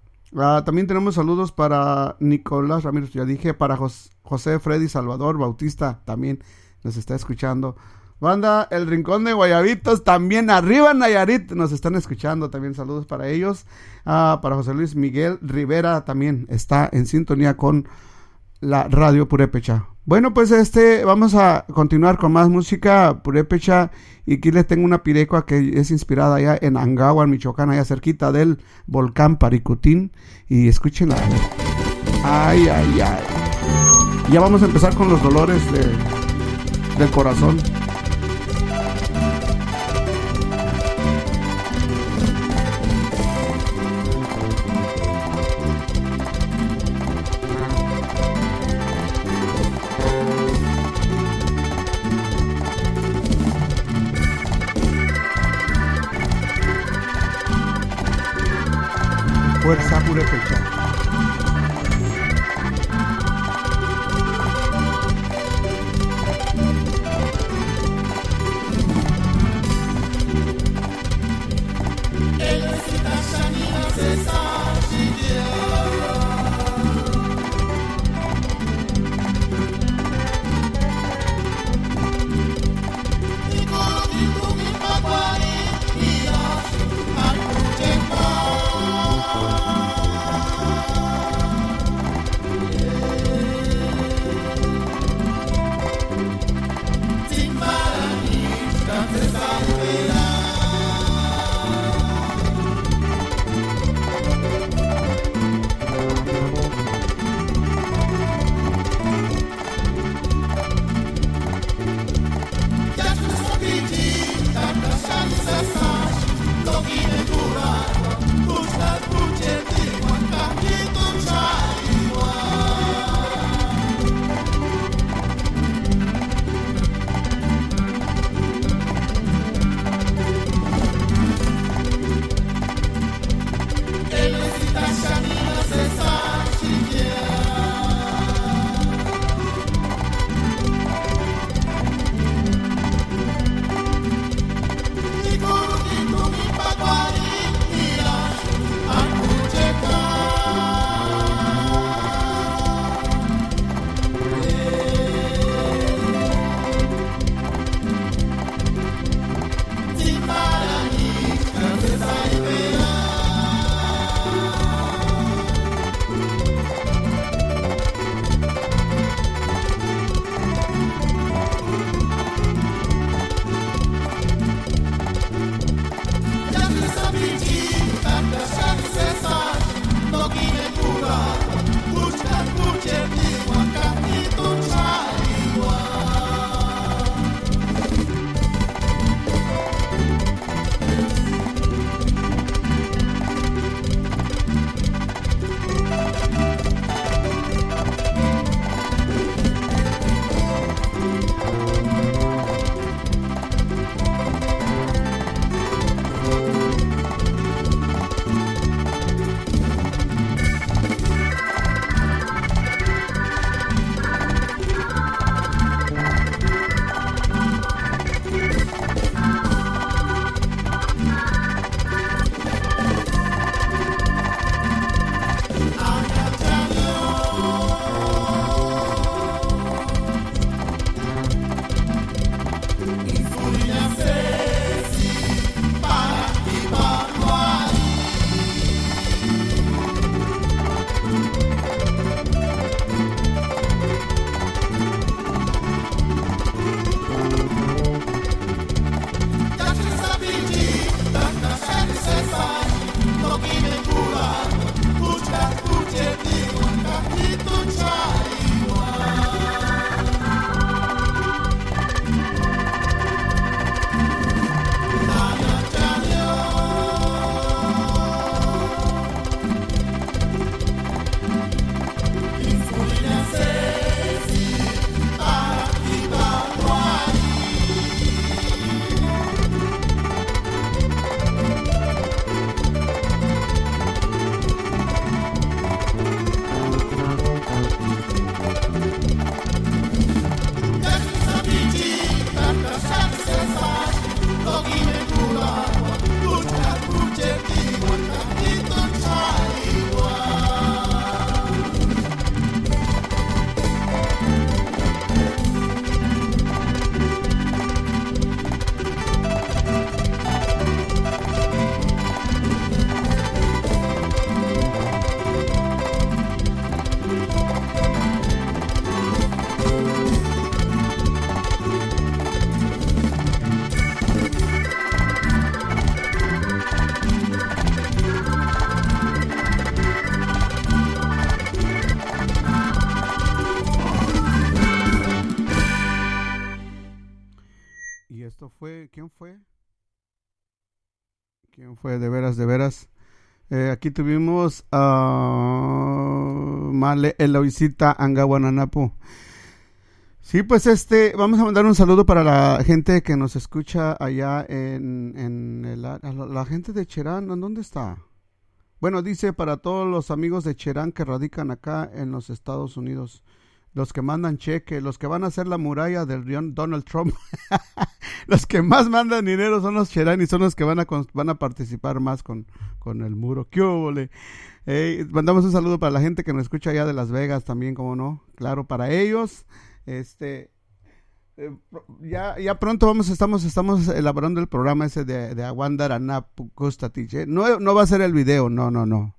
También tenemos saludos para Nicolás Ramírez, ya dije, para José Freddy Salvador Bautista, también nos está escuchando. Banda El Rincón de Guayabitos, también arriba Nayarit, nos están escuchando, también saludos para ellos. Para José Luis Miguel Rivera, también está en sintonía con la radio purépecha. Bueno, pues vamos a continuar con más música purépecha, y aquí les tengo una pirecua que es inspirada allá en Angahuan, Michoacán, allá cerquita del volcán Paricutín, y escúchenla. Ay. Ya vamos a empezar con los dolores del corazón. Fuerza purépecha. Y esto fue, ¿quién fue? ¿Quién fue? De veras. Aquí tuvimos a Male Eloisita Angawananapu. Sí, pues vamos a mandar un saludo para la gente que nos escucha allá la gente de Cherán. ¿Dónde está? Bueno, dice para todos los amigos de Cherán que radican acá en los Estados Unidos, los que mandan cheque, los que van a hacer la muralla del Donald Trump. Los que más mandan dinero son los Cherán y son los que van a participar más con el muro. ¡Qué óvole! Mandamos un saludo para la gente que nos escucha allá de Las Vegas también, como no. Claro, para ellos. Ya pronto estamos elaborando el programa ese de Aguandaranapu Kustatich. No va a ser el video, no,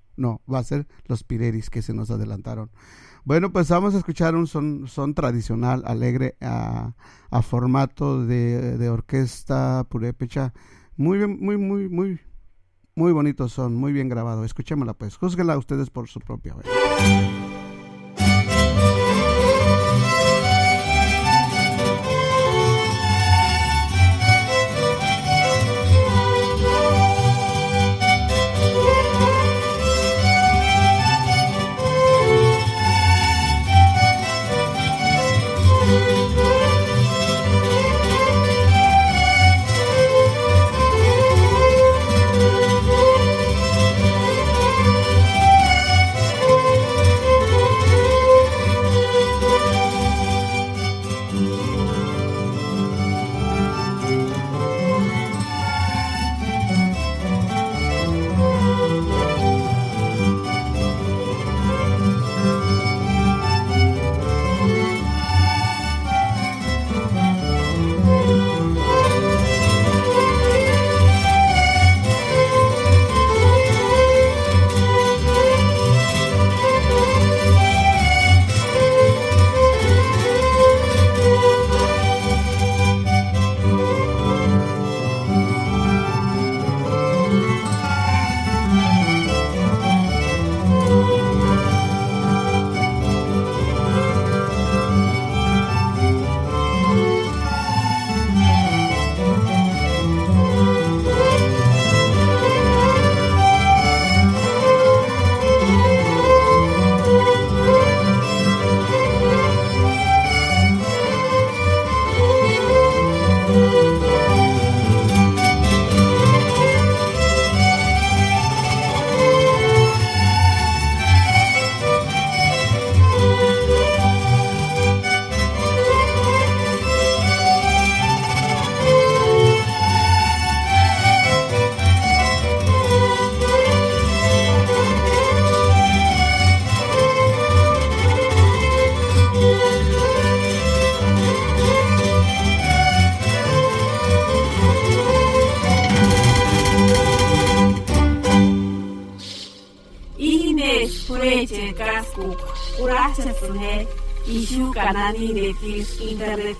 va a ser los pireris que se nos adelantaron. Bueno, pues vamos a escuchar un son tradicional, alegre, a formato de orquesta purépecha. Muy bien, muy bonito son, muy bien grabado. Escuchémosla pues, júzguenla ustedes por su propia vez. Pureche Casco, Uracha Sunhe, Ishu Kanani de Tis Internet.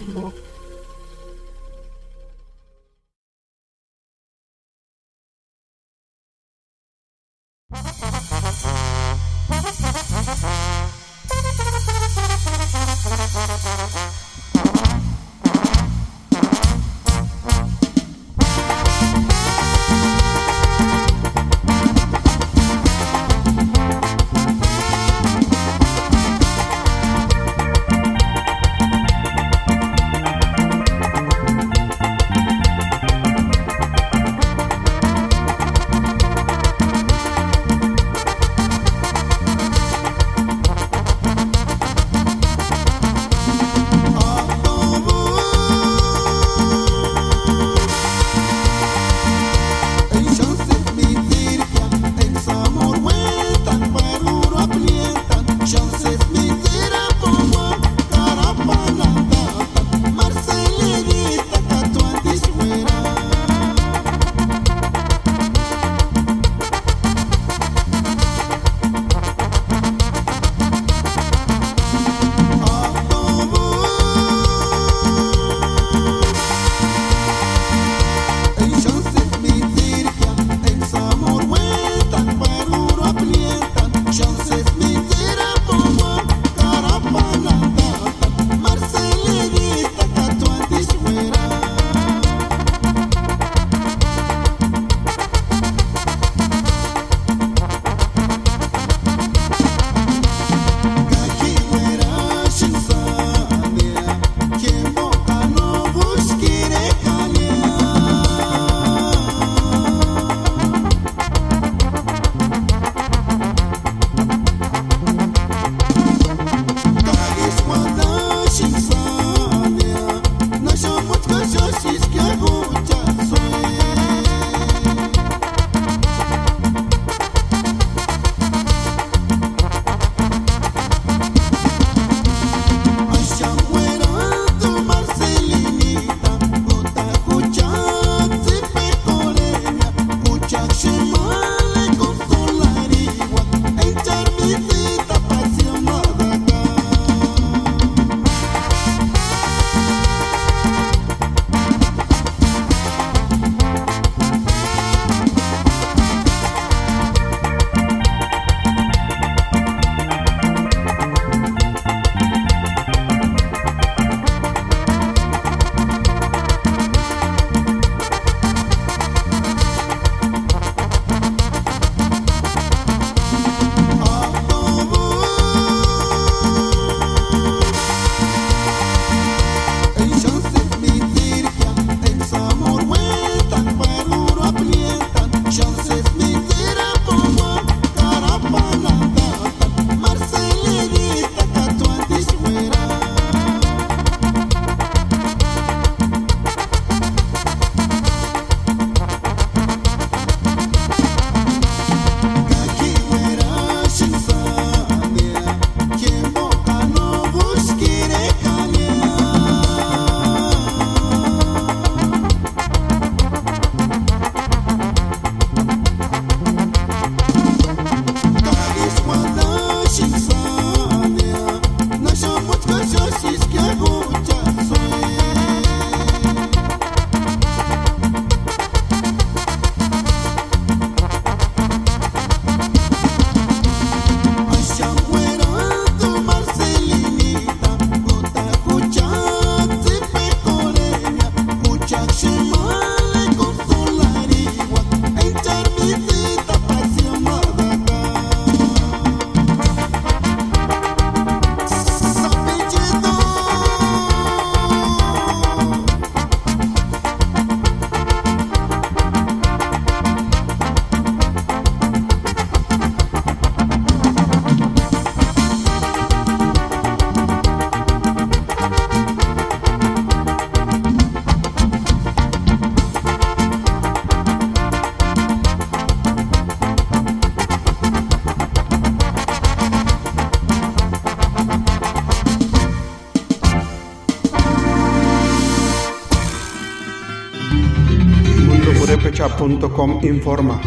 lenguapurepecha.com informa.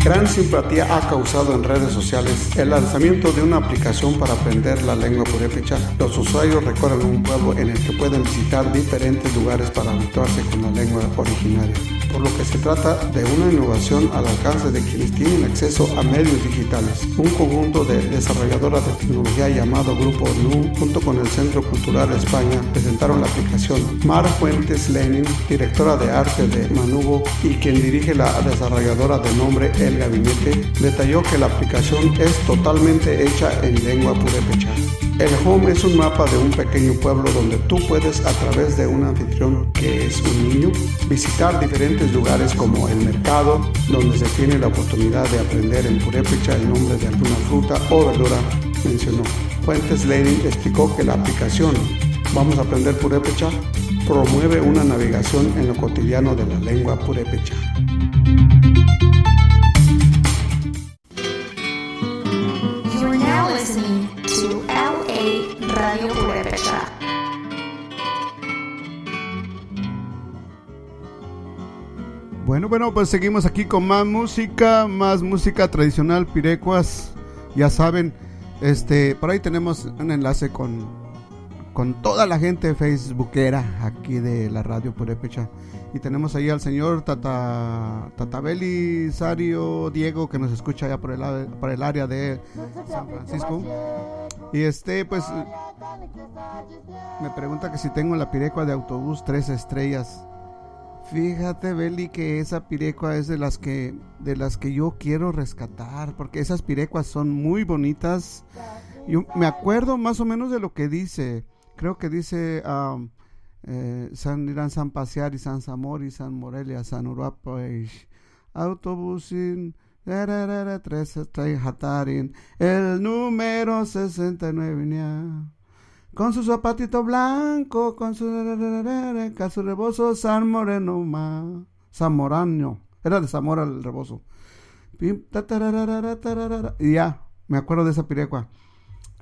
Gran simpatía ha causado en redes sociales el lanzamiento de una aplicación para aprender la lengua purépecha. Los usuarios recorren un pueblo en el que pueden visitar diferentes lugares para habituarse con la lengua originaria, por lo que se trata de una innovación al alcance de quienes tienen acceso a medios digitales. Un conjunto de desarrolladoras de tecnología llamado Grupo NU, junto con el Centro Cultural España, presentaron la aplicación. Mar Fuentes Lenin, directora de arte de Manubo y quien dirige la desarrolladora de nombre El Gabinete, detalló que la aplicación es totalmente hecha en lengua purépecha. El Home es un mapa de un pequeño pueblo donde tú puedes, a través de un anfitrión que es un niño, visitar diferentes lugares como el mercado, donde se tiene la oportunidad de aprender en purépecha el nombre de alguna fruta o verdura, mencionó. Fuentes Lenin explicó que la aplicación Vamos a aprender purépecha promueve una navegación en lo cotidiano de la lengua purépecha. You are now listening to LA Radio Purépecha. Bueno, pues seguimos aquí con más música tradicional pirecuas. Ya saben, por ahí tenemos un enlace con toda la gente facebookera aquí de la Radio Purépecha. Y tenemos ahí al señor Tatabeli Sario Diego, que nos escucha allá por el área de San Francisco. Y pues me pregunta que si tengo la pirecua de autobús 3 estrellas. Fíjate, Beli, que esa pirecua es de las que yo quiero rescatar, porque esas pirecuas son muy bonitas. Yo me acuerdo más o menos de lo que dice. Creo que dice San Irán, San Pasear y San Zamor y San Morelia, San Uruapo, autobusin 3 Hatarin, el número 69, con su zapatito blanco, con su rebozo, San Moreno, Zamorano, era de Zamora el rebozo. Y ya, me acuerdo de esa pirecua.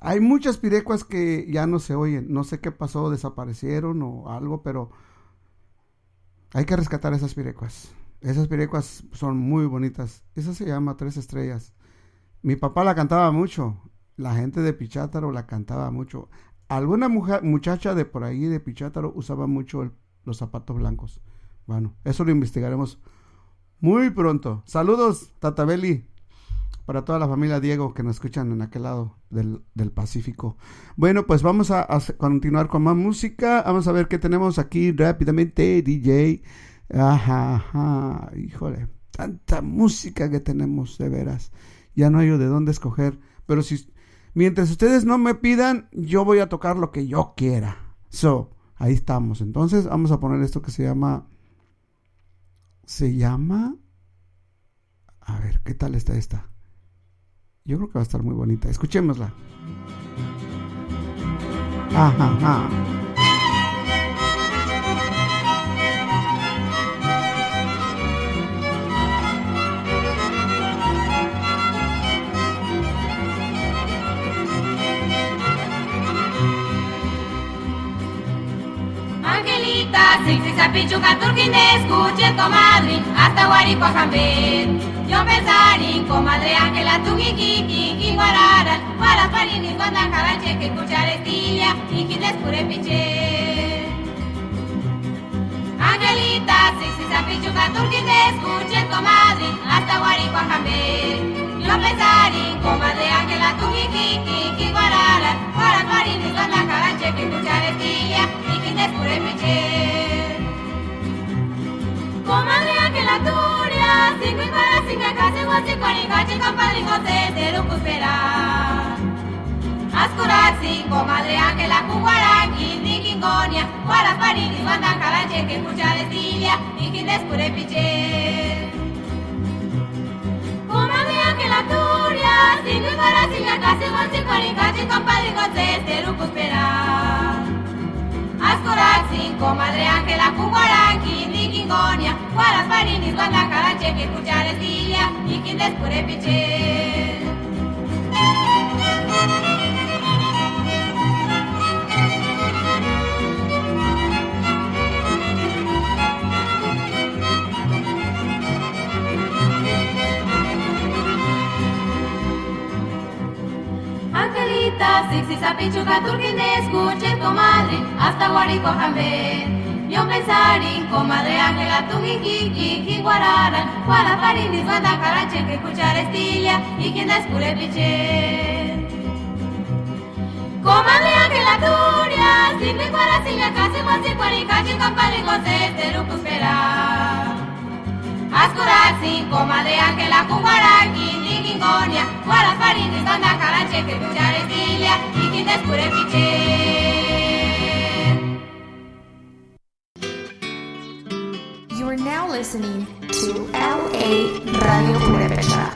Hay muchas pirecuas que ya no se oyen, no sé qué pasó, desaparecieron o algo, pero hay que rescatar esas pirecuas. Esas pirecuas son muy bonitas. Esa se llama 3 estrellas. Mi papá la cantaba mucho, la gente de Pichátaro la cantaba mucho. Alguna muchacha de por ahí de Pichátaro usaba mucho los zapatos blancos. Bueno, eso lo investigaremos muy pronto. Saludos, Tatabeli, para toda la familia Diego que nos escuchan en aquel lado del Pacífico. Bueno, pues vamos a continuar con más música. Vamos a ver qué tenemos aquí rápidamente, DJ. Ajá, híjole, tanta música que tenemos, de veras. Ya no hay de dónde escoger. Pero mientras ustedes no me pidan, yo voy a tocar lo que yo quiera. Ahí estamos. Entonces vamos a poner esto que se llama... A ver, ¿qué tal está esta? Yo creo que va a estar muy bonita. Escuchémosla. Ajá. Angelita, sexy sapichuca, turquines, escuche comadre, hasta guarico jambet. Yo pensarín, comadre Ángela, tu kiki, guarara, para parinis, guanda caranche, que escuchar estilla, y quines pure piche. Angelita, sexy sapichuca, turquines, escuche comadre, hasta guarico jambet. Yo pensarín, comadre Ángela, tu kiki, guarara, para parinis, guanda caranche, que escuchar estilla, y quines pure piche. Comadre Ángela Turia, cinco y para cinco casi guachi cuanicachi compadrigo te rucuspera. Ascuraxi, comadre Ángela Cuguaraki, Nikingonia, Guaraparini, Guanda Caranche, que escuchar estilia, y quines pure piche. Comadre Ángela Turia, cinco y para cinco casi guachi cuanicachi compadrigo te rucuspera. Ascoraxi, comadre Ángela Cuguaraki, Nikingonia, Guaraparinis, Guanda Caranche, que escuchar estilla, y quines pure piche. esa pichuca turquine, escuchen comadre, hasta Guarico Jambe. Yo pensarín, comadre Ángela, Tungiki, Guararan, Guaraparindis, Banda Carache, que escuchar estilla, y quien descure piche. Comadre Ángela Turia, sin mi guaraciña, casi guasi, cuaricachi, campali, goce, terucus, pera. Ascurasi, comadre Ángela, Cubaraki, Nigingonia, Guaraparindis, Banda Carache, que escuchar estilla, y quien descure piche. You are now listening to LA Radio Purépecha.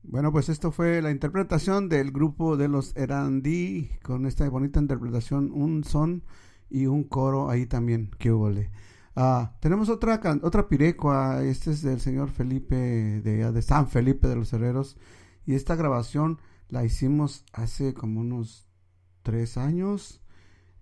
Bueno, pues esto fue la interpretación del grupo de los Erandí, con esta bonita interpretación, un son y un coro ahí también, que hubole. Tenemos otra pirecua, este es del señor Felipe, de San Felipe de los Herreros, y esta grabación la hicimos hace como unos 3 años.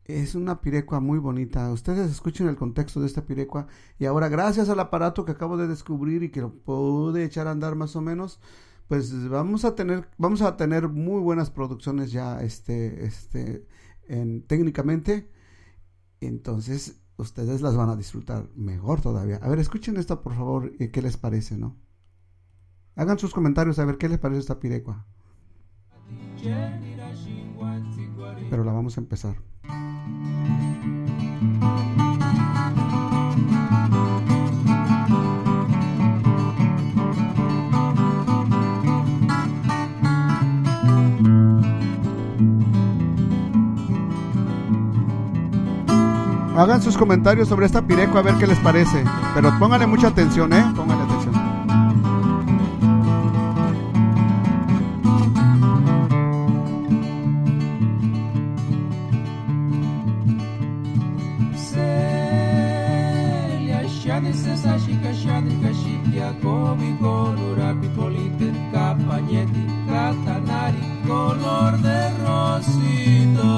Es una pirecua muy bonita. Ustedes escuchen el contexto de esta pirecua, y ahora gracias al aparato que acabo de descubrir y que lo pude echar a andar más o menos, pues vamos a tener muy buenas producciones ya técnicamente. Entonces ustedes las van a disfrutar mejor todavía. A ver, escuchen esta por favor, qué les parece, ¿no? Hagan sus comentarios a ver qué les parece esta pirecua. Pero la vamos a empezar. Hagan sus comentarios sobre esta pirecua a ver qué les parece. Pero pónganle mucha atención, pónganle atención. Color de rosita.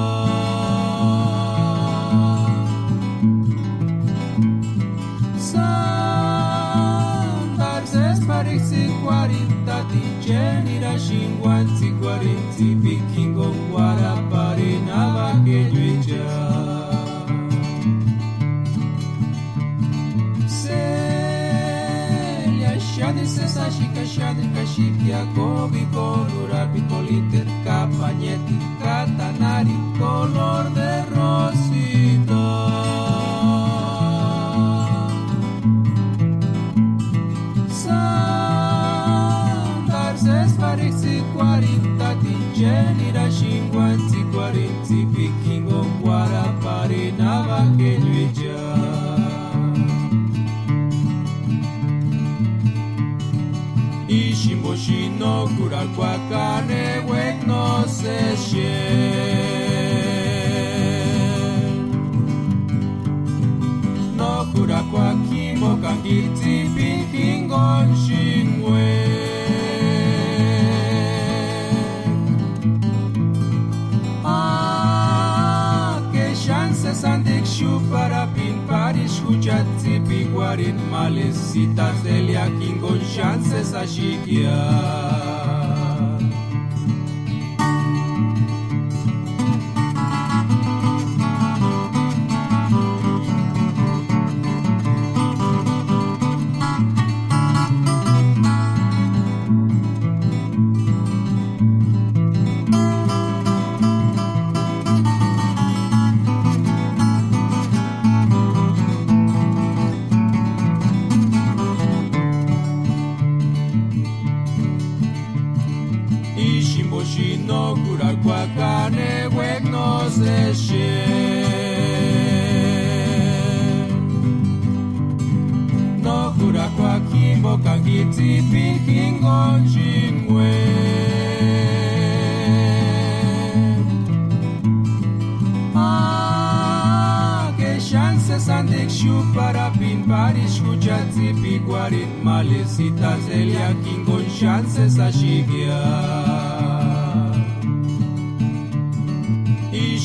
Pariksi 40 ticenira 50 40 vikingo guarapari navakejuja Celia shadi sesa shika shadi kashikia gobi colura picoliter capagnetti catanari color de rosita Pariksi 40 ticenira 50 40 vikingo guarapari navakejuja Ishimboshino kurakwakane wek no se No kurakwakimo kangiti vikingo shinwe Sandik para pin Paris Hujatzi Piguarin Malesitas Delia Kingon chances a Shikia No cura qua kimbo kangiti pinkingon jinwe Que chances andik shu para pin Paris hujatzi piguarin malesitas elia kingon chances a shigia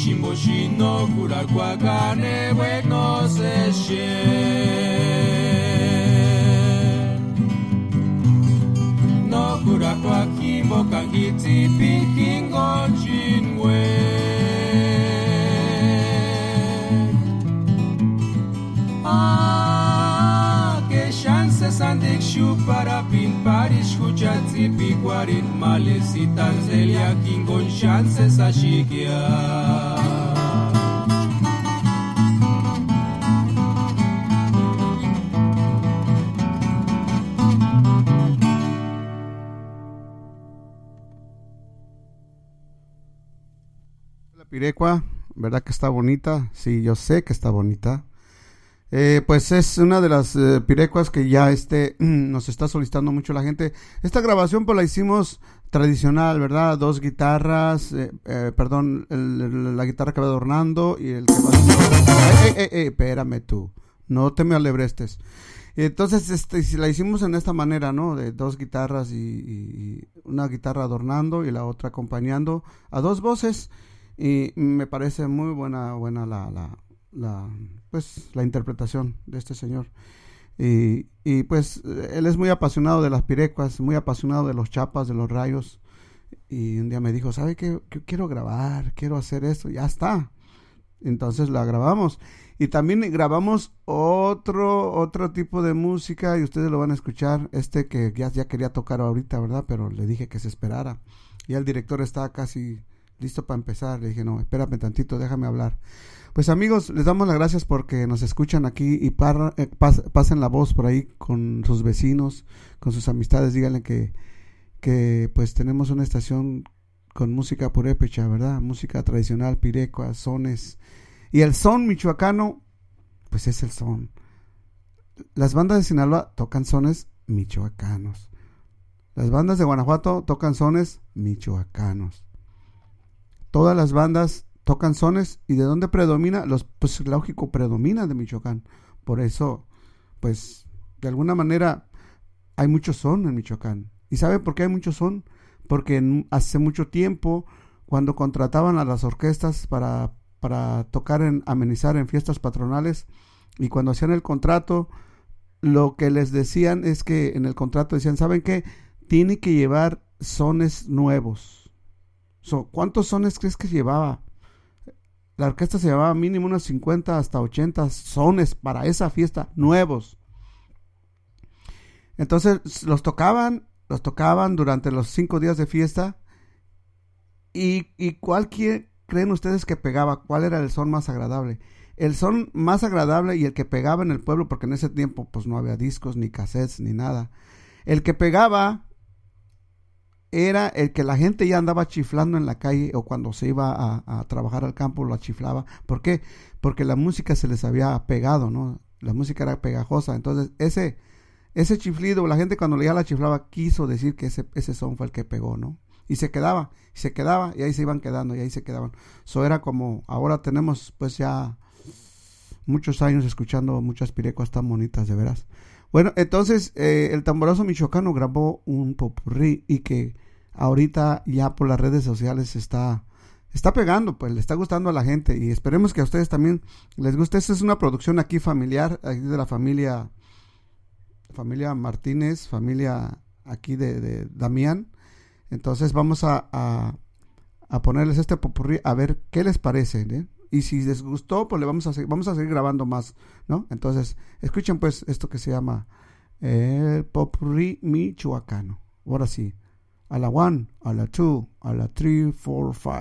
Shimboshino kurakwagane wek no se No pa kimbo kangiti pikingo chinwe que chance sandik shu para pin paris huchati piguarin malesitan zelia kingo chance sashikia Pirecua, ¿verdad que está bonita? Sí, yo sé que está bonita. Pues es una de las pirecuas que ya nos está solicitando mucho la gente. Esta grabación pues la hicimos tradicional, ¿verdad? 2 guitarras, la guitarra que va adornando y el que va... espérame tú, no te me alebrestes. Entonces la hicimos en esta manera, ¿no? De 2 guitarras y una guitarra adornando y la otra acompañando a 2 voces. Y me parece muy buena la interpretación de este señor. Y pues él es muy apasionado de las pirecuas, muy apasionado de los chapas, de los rayos. Y un día me dijo, ¿sabe qué? Quiero grabar, quiero hacer esto. Ya está. Entonces la grabamos. Y también grabamos otro tipo de música y ustedes lo van a escuchar. Que ya quería tocar ahorita, ¿verdad? Pero le dije que se esperara. Ya el director está casi listo para empezar. Le dije, no, espérame tantito, déjame hablar. Pues amigos, les damos las gracias porque nos escuchan aquí y pasen la voz por ahí con sus vecinos, con sus amistades. Díganle que pues tenemos una estación con música purépecha, ¿verdad? Música tradicional, pirecua, sones. Y el son michoacano, pues es el son. Las bandas de Sinaloa tocan sones michoacanos. Las bandas de Guanajuato tocan sones michoacanos. Todas las bandas tocan sones. ¿Y de dónde predomina? Pues lógico, predomina de Michoacán. Por eso, pues, de alguna manera hay mucho son en Michoacán. ¿Y sabe por qué hay mucho son? Porque hace mucho tiempo, cuando contrataban a las orquestas para tocar amenizar en fiestas patronales, y cuando hacían el contrato, lo que les decían es que en el contrato decían, ¿saben qué? Tiene que llevar sones nuevos. ¿Cuántos sones crees que llevaba? La orquesta se llevaba mínimo unos 50 hasta 80 sones para esa fiesta, nuevos. Entonces los tocaban durante los 5 días de fiesta. ¿Y cuál creen ustedes que pegaba? ¿Cuál era el son más agradable? El son más agradable y el que pegaba en el pueblo, porque en ese tiempo pues no había discos, ni cassettes, ni nada. El que pegaba era el que la gente ya andaba chiflando en la calle, o cuando se iba a trabajar al campo la chiflaba. ¿Por qué? Porque la música se les había pegado, ¿no? La música era pegajosa. Entonces ese chiflido, la gente cuando ya la chiflaba quiso decir que ese son fue el que pegó, ¿no? Y se quedaba, y ahí se iban quedando, y ahí se quedaban. Era como, ahora tenemos pues ya muchos años escuchando muchas pirecuas tan bonitas, de veras. Bueno, entonces el tamborazo michoacano grabó un popurrí y que ahorita ya por las redes sociales está pegando, pues le está gustando a la gente y esperemos que a ustedes también les guste. Esta es una producción aquí familiar, aquí de la familia Martínez, familia aquí de Damián. Entonces vamos a ponerles este popurrí a ver qué les parece, ¿eh? Y si les gustó, pues vamos a seguir grabando más, ¿no? Entonces, escuchen pues esto que se llama el popurrí michoacano. Ahora sí, a la 1, a la 2, a la 3, 4, 5.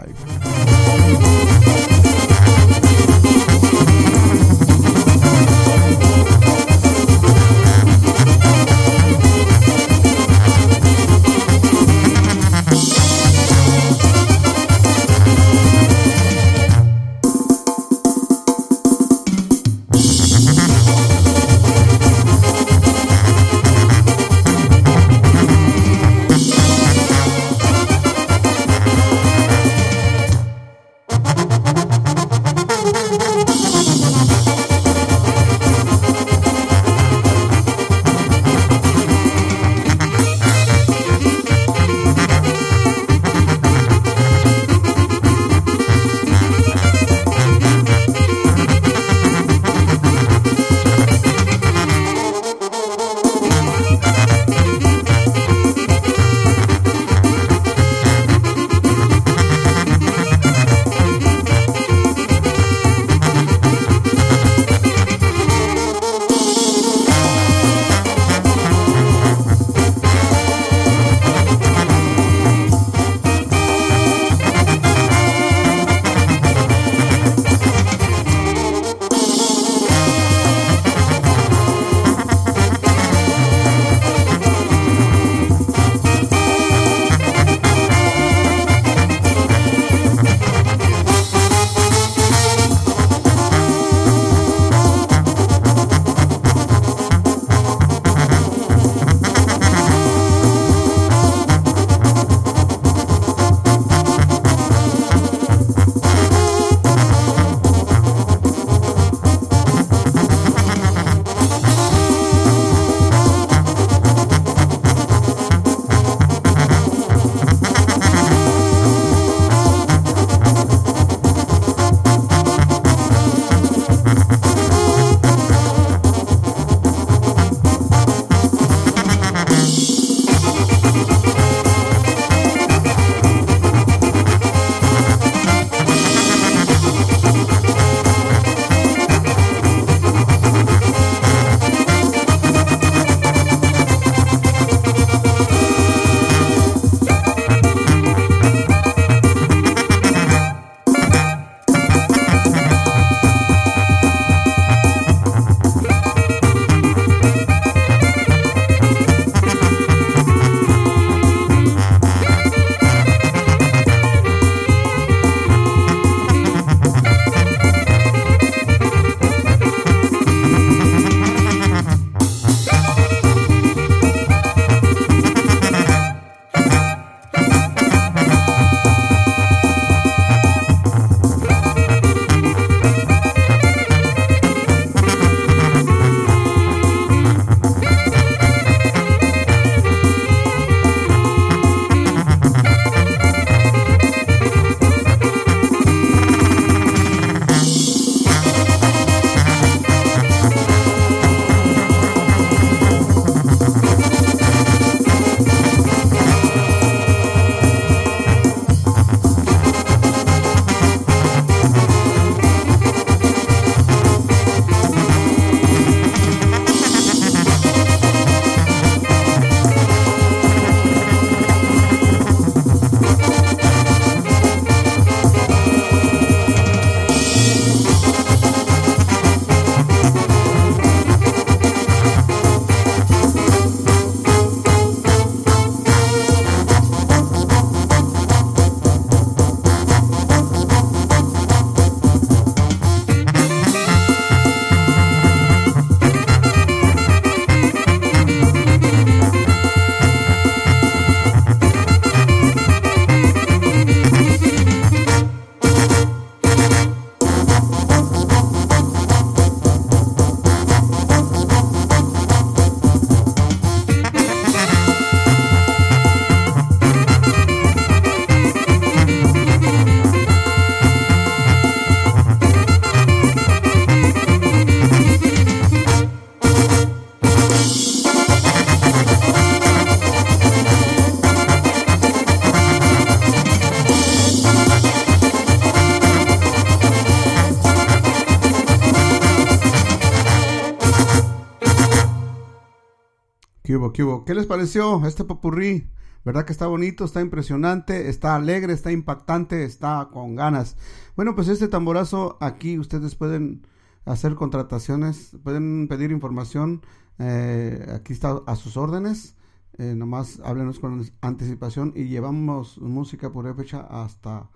¿Qué hubo, qué hubo? ¿Qué les pareció este popurrí? ¿Verdad que está bonito, está impresionante, está alegre, está impactante, está con ganas? Bueno, pues este tamborazo aquí ustedes pueden hacer contrataciones, pueden pedir información, aquí está a sus órdenes, nomás háblenos con anticipación y llevamos música purépecha hasta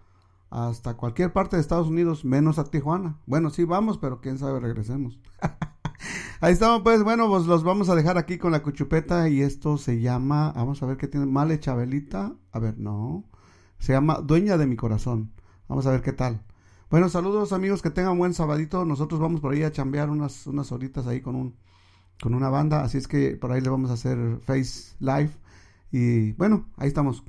cualquier parte de Estados Unidos, menos a Tijuana. Bueno, sí vamos, pero quién sabe, regresemos. Ahí estamos, pues, bueno, pues los vamos a dejar aquí con la cuchupeta y esto se llama, vamos a ver qué tiene, Male Chabelita, a ver, no, se llama Dueña de mi Corazón, vamos a ver qué tal. Bueno, saludos amigos, que tengan buen sabadito, nosotros vamos por ahí a chambear unas horitas ahí con una banda, así es que por ahí le vamos a hacer Face Live y bueno, ahí estamos.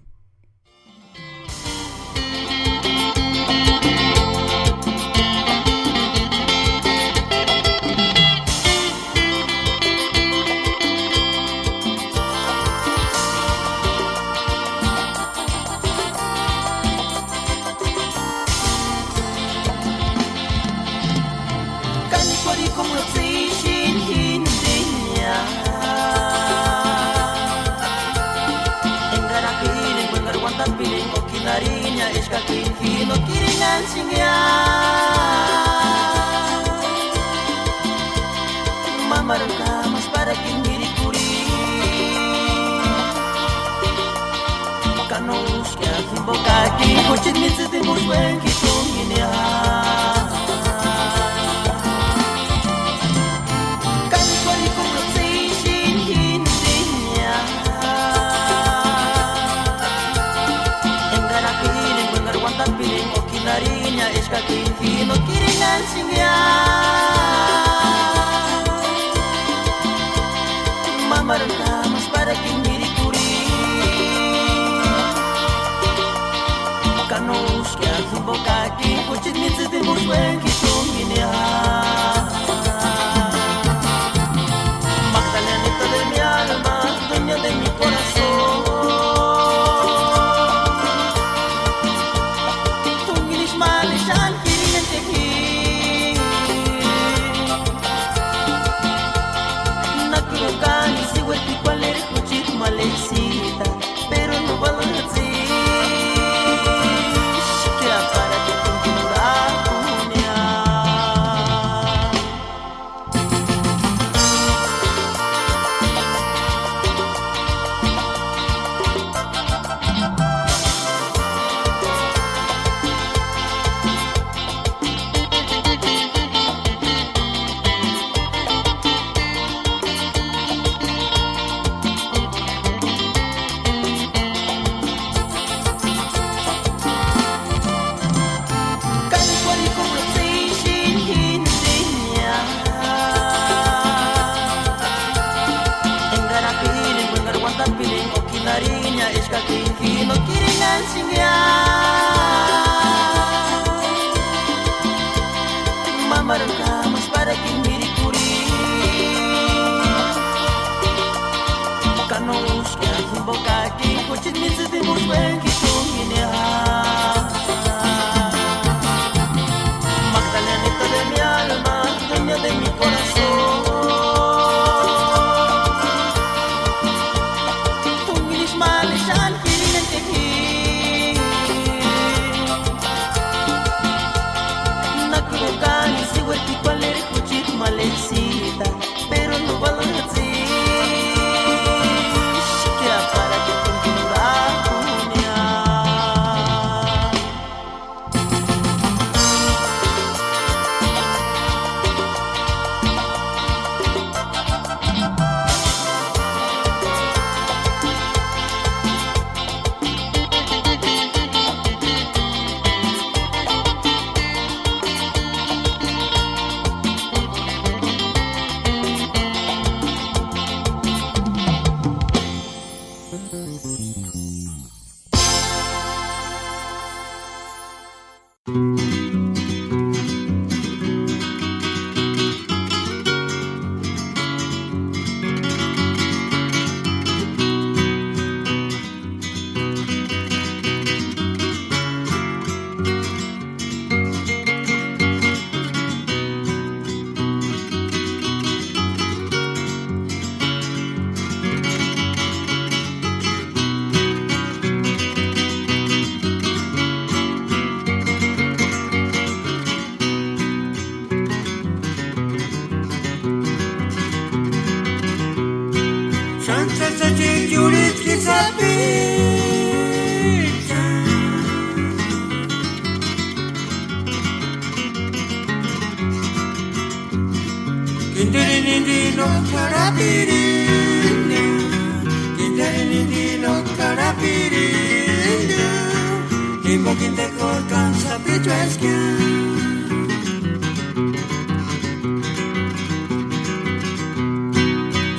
No quieren Mamaron camas para que mire curi Canos que hacen boca aquí Coches meses de buen que son no quieren Mamaron camas para que mire curi Canos que hacen boca aquí Coches meses de buen que son Magdalenita de mi alma, dueña de mi corazón pero no vale así. Queda para que continuar con no quieren Mamaron camas para que mire curi Canos que hacen boca aquí Coches meses de buen que son Magdalenita de mi alma, dueña de mi corazón pero no vale así. Queda para que continuar con ella. Kindarinindino karapirinde, kindarinindino karapirinde, kimbo kinte korkan sapitu esken.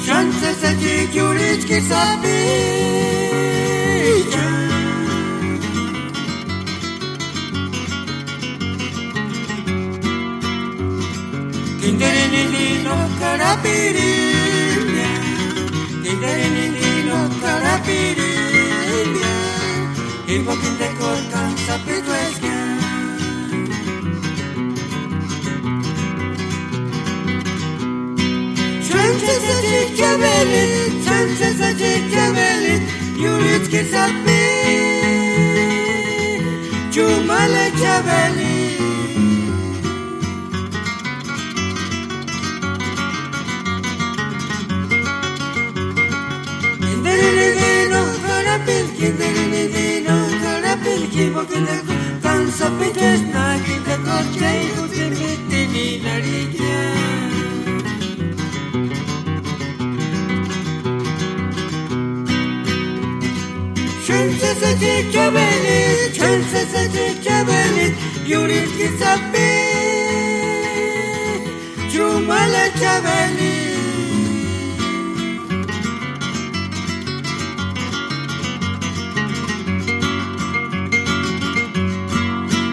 Şansa saçı kyuliçki sapitu. Kindarinindino karapirinde, kindarinindino karapirinde, kimbo kinte korkan sapitu esken. Şansa saçı kebelit, şansa saçı kebelit, yuliçki sapitu, cumale kebelit. Kindarinindino karapil, kimbo kinte korkan sapitu esken, kinte korchay kutimitini narigyan. Şansa saçı kebelit, şansa saçı kebelit, yuliçki sapitu, cumale kebelit.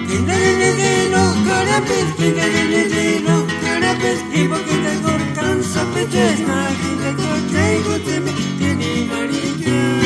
Kindarinindino karapil, kindarinindino karapil, kimbo kinte korkan sapitu esken, kinte korchay kutimitini narigyan.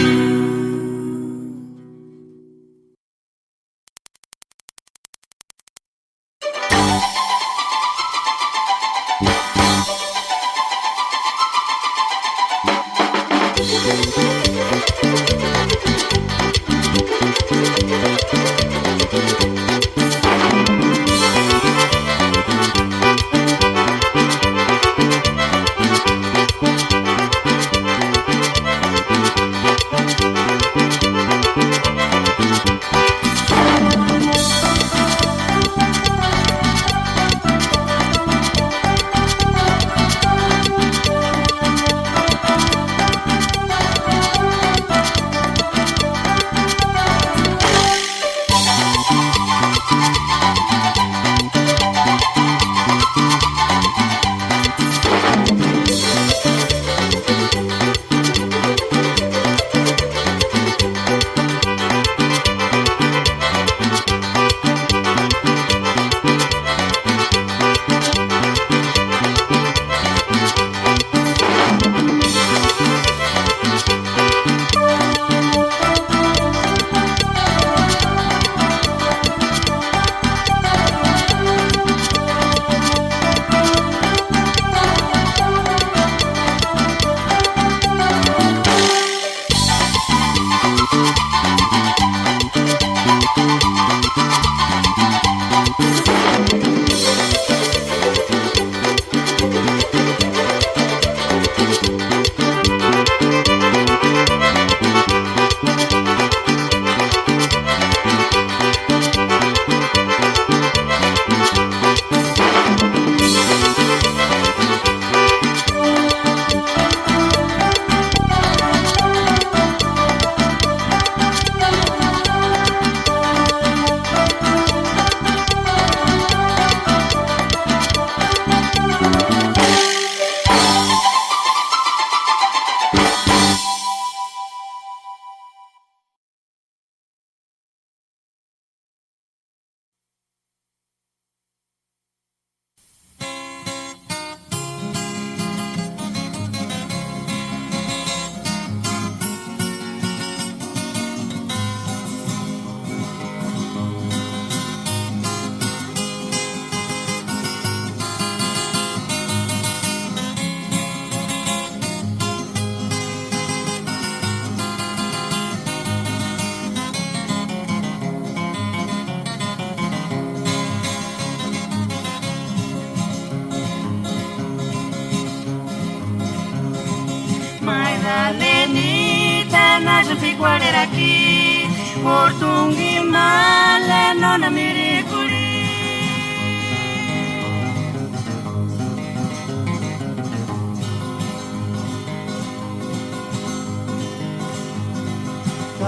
guarera aquí, portungi male non miricuri.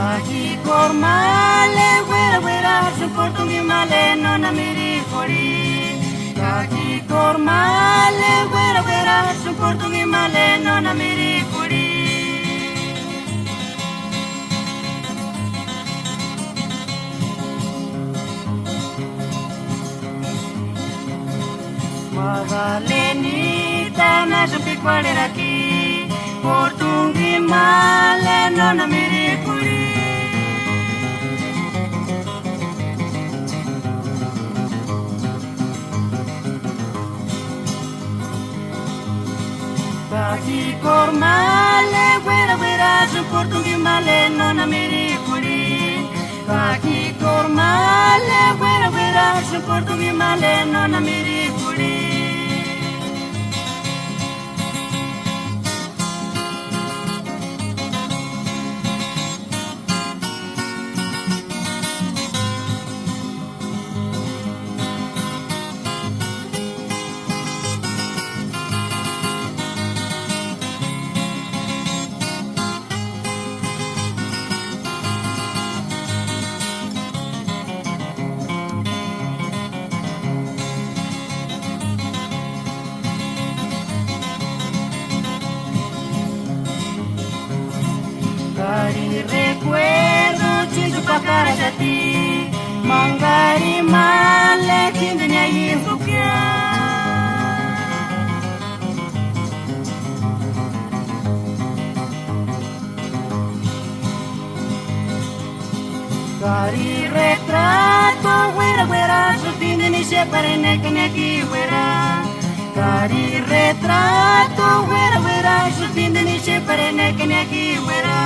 Kaki kormale, wera wera, suporto mi male, non mi ricori. Kaki kormale, wera wera, suporto mi male, non mi ricori. Magalenita, na jumpi qualera aqui, portungi male, non mi ricori. Kaki kormale, wera wera, portungi male, non mi ricori. Kaki kormale, wera wera, portungi male, non mi ricori. Cari recuerdo, chicho pa cara de ti, mangari male, kindenya yinzukia. Cari retrato, wera wera, sutinde ni separe neke neki wera. Cari retrato, wera wera, sutinde ni separe neke neki wera.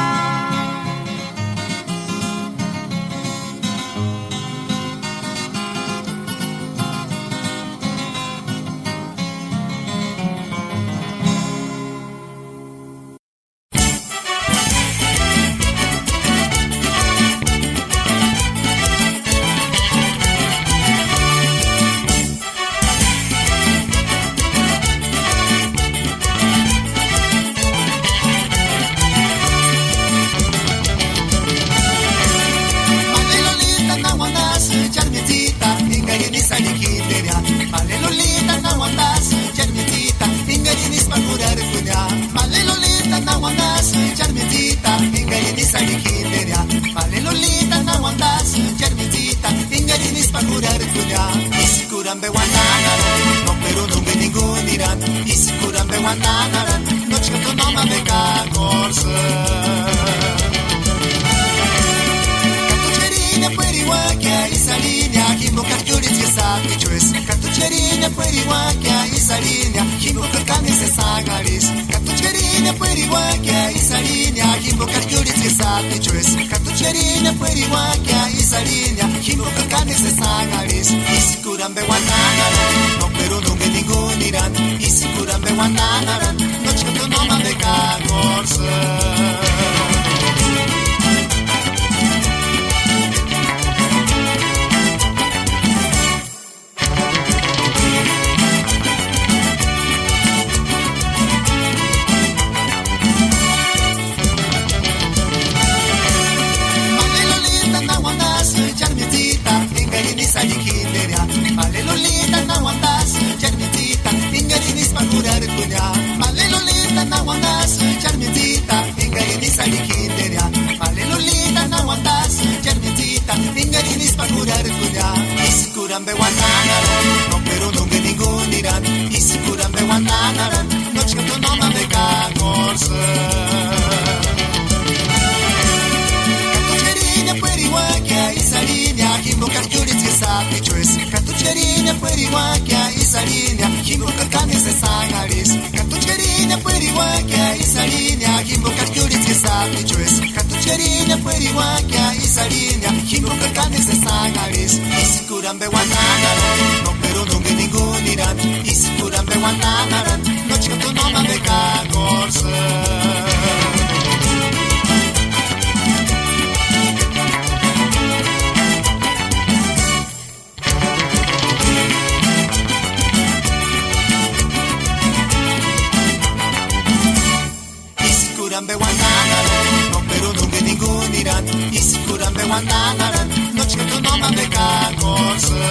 wandanaran noche tu no mame kakorsa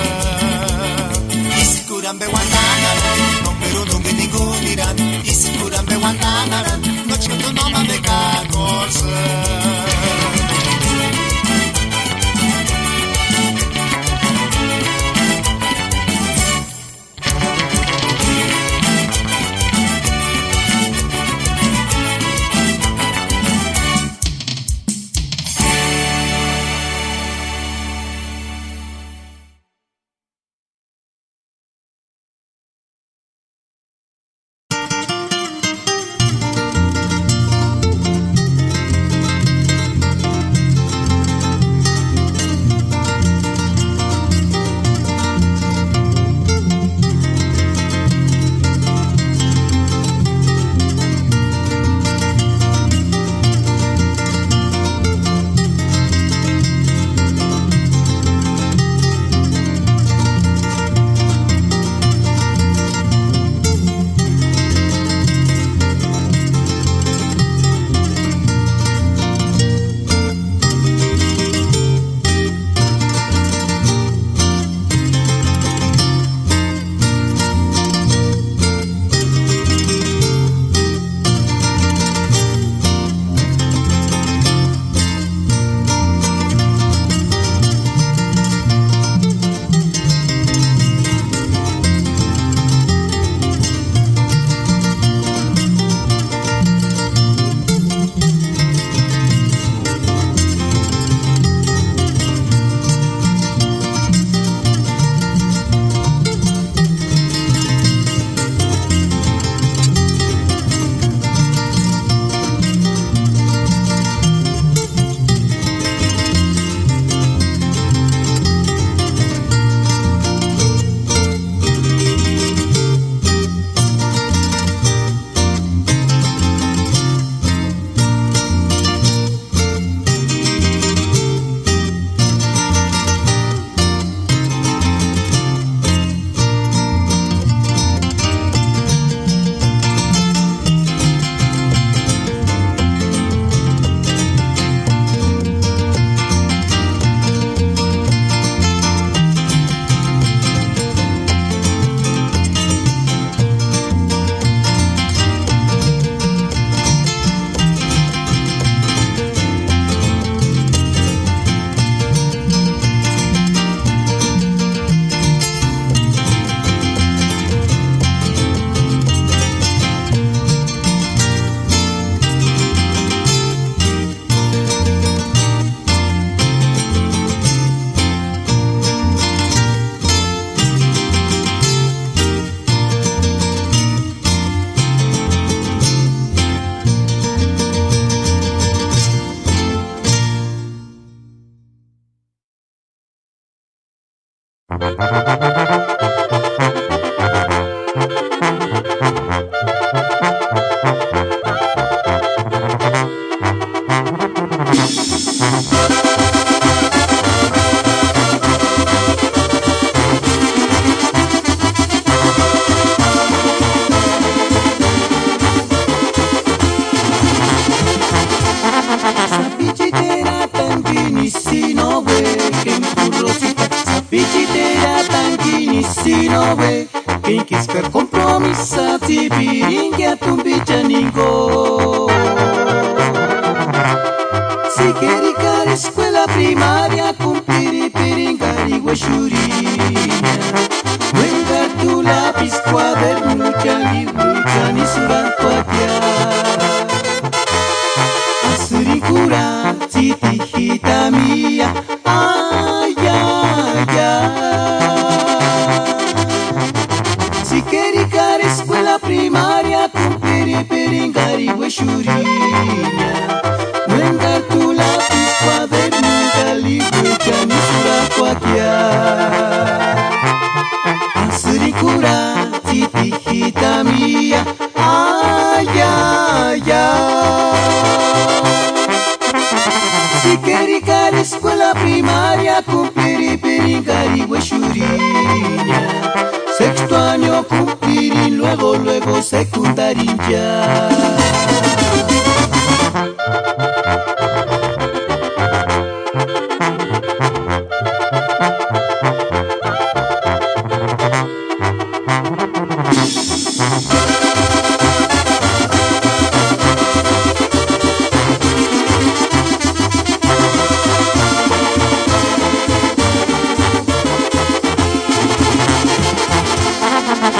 isikuran be wandanaran no pero nunca ningún irán isikuran be wandanaran noche tu no mame kakorsa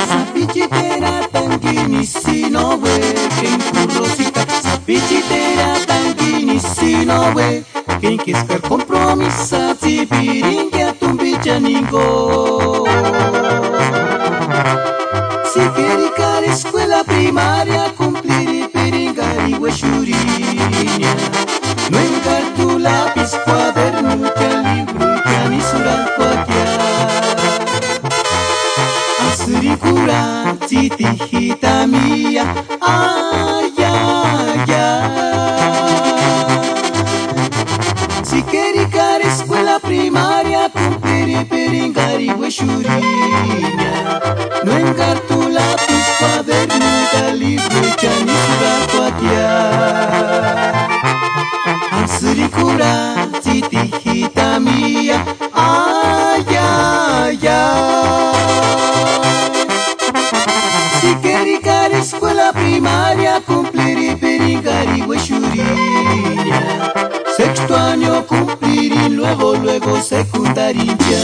Sapichitera tanguini sinowe, quem curosita. Sapichitera tanguini sinowe, quem quiscar compromissa, tipiringa tumbicha ningo. Si quericar escuela primaria, cumplir peringari hueshuriña. No encartu lápiz, cuaderno, ya libro y canisura cuaquia. Asricura, titi hijita mía, ay, ay, ay. Si quericar escuela primaria, cumplir peringari hueshuriña. No encartu lápiz, cuaderno, ya libro y canisura cuaquia. Asricura, titi hijita mía, ay, ay, ay. Si quericar escuela primaria, cumplir peringari hueshuriña. Sexto año cumplir y luego secundaria.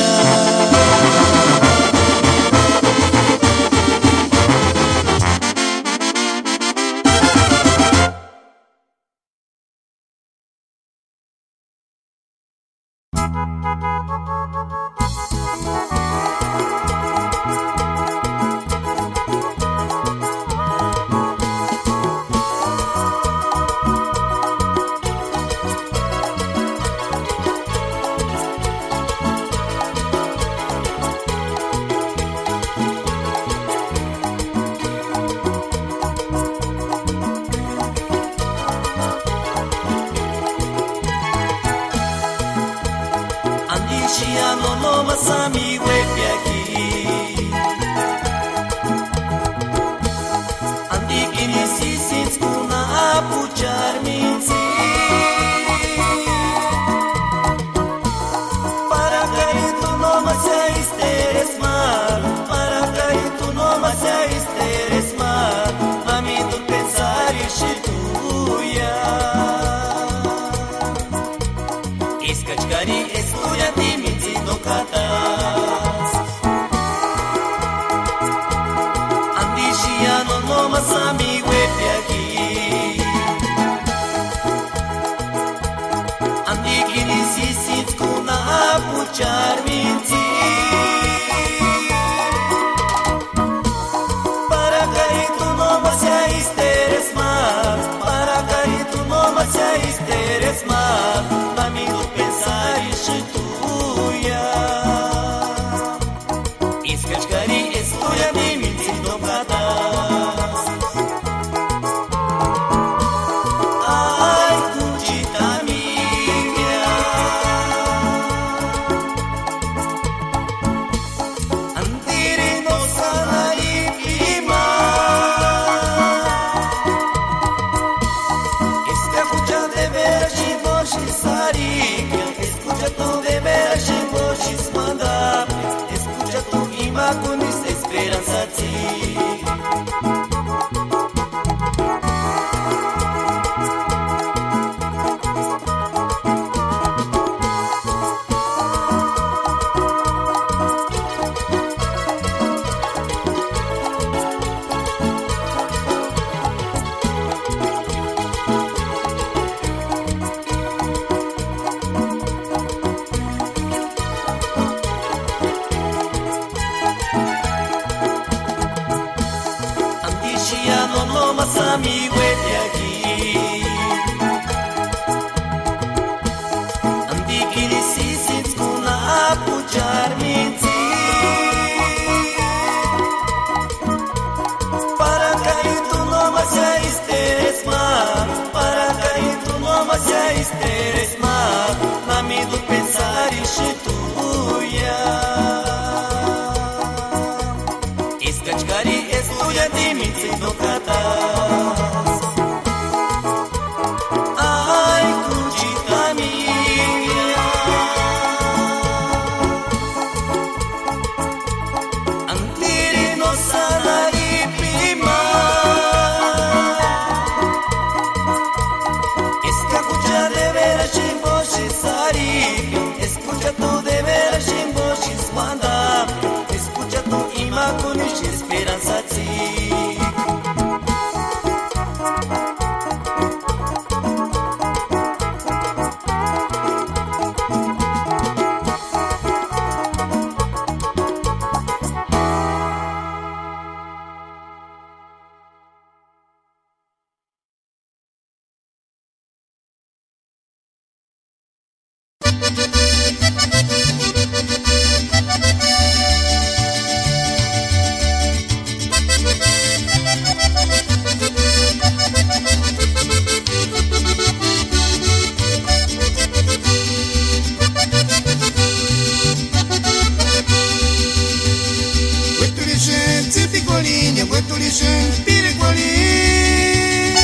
Andishiano no masami wepi aquí. Andikini sisins kuna apuchar minsi. Para que tú no más esteres mal, para que tú no más esteres mal, a mí tu pensar y tuya. Iskachkari estudianti minzino katas. Andishiano no más amigo aquí. Andikini sisits kuna apuchar minzi. Para que tú no más esteres mal, para que tú no más esteres mal, amigo pensar y tuya. Iskachkari estudianti minzino katas. Ay, cuchita mía. Antiri no salari pima. Escucha de veras y voces saripia. Escucha tú de veras y voces manda. Escucha tú y macunis esperanza ti. Andishiano no más amigo de aquí. Andikini sisits kuna apuchar minzi. Para que tú no más esteres mal, para que tú no más esteres mal, amigo pensar y tuya. Iskachkari estudianti minzino katas. Ay, cuchita mía. Antiri no Tipi Qualinha, Guetulishan, Pire Qualin.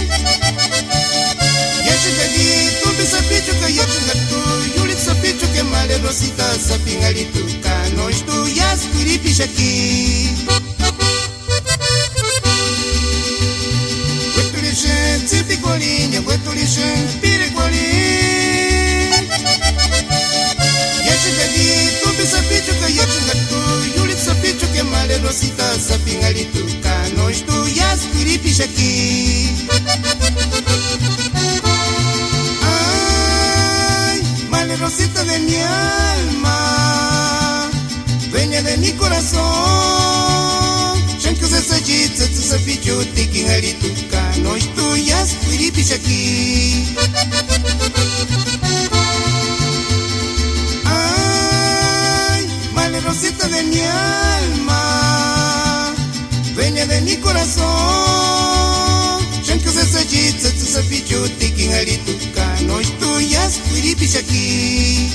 Yachigadi, Tubi Sapichu, Kayachigatu, Yulit Sapichu, Kemale Rosita, Sapingalitu, Kanos, Tu, Yas, Kuripi Shaki. Guetulishan, Tipi Qualinha, Guetulishan, Pire Qualin. Yachigadi, Tubi Sapichu, Kayachigatu, Yulit Sapichu, Kemale Rosita, Sapingalitu, Kanos, Tu, Yas, Kuripi Shaki. Rosita de mi alma, dueña de mi corazón. Shanku se sajitsa tu sapichu tiking arituka, no estuyas aquí. Ay, vale Rosita de mi alma, dueña de mi corazón. Shanku se sajitsa tu sapichu tiking arituka, no estuyas aquí.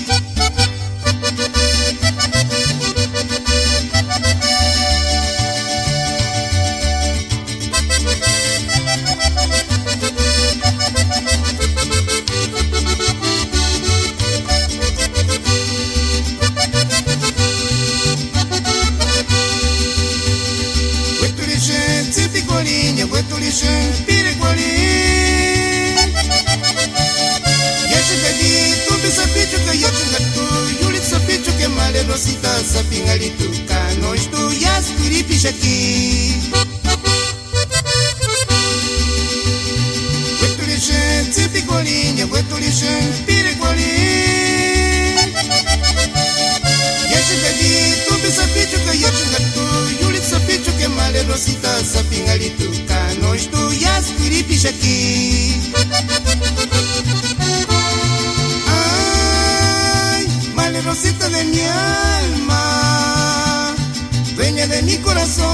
Guetulishan, Tipi Qualinha, Guetulishan, Pire Qualin. Yachigadi, Tubi Sapichu, Kayachigatu, Yulit Sapichu, Kemale Rosita, Sapingalitu, Kanos, Tu, Yas, Kuripi Shaki. Guetulishan, Tipi Qualinha, Guetulishan, Pire Qualin. Yachigadi, Tubi Sapichu, Kayachigatu, Yulit Sapichu, Kemale Rosita, Sapingalitu, Kanos, Tu, Yas, Kuripi Shaki. Rosita de mi alma, dueña de mi corazón.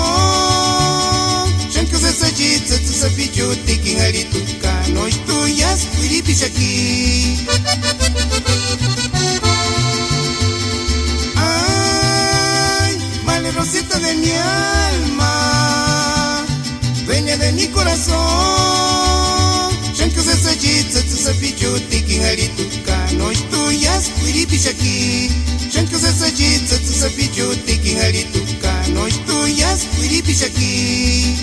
Shanku se sajitsa tu sapichu tiking arituka, no estuyas Kuripi Shaki. Ay, vale Rosita de mi alma, dueña de mi corazón. Shanku se sajitsa tu sapichu tiking arituka, no estuyas Kuripi Shaki. Shanku se sajitsa tu sapichu tiking arituka, no estuyas Kuripi Shaki.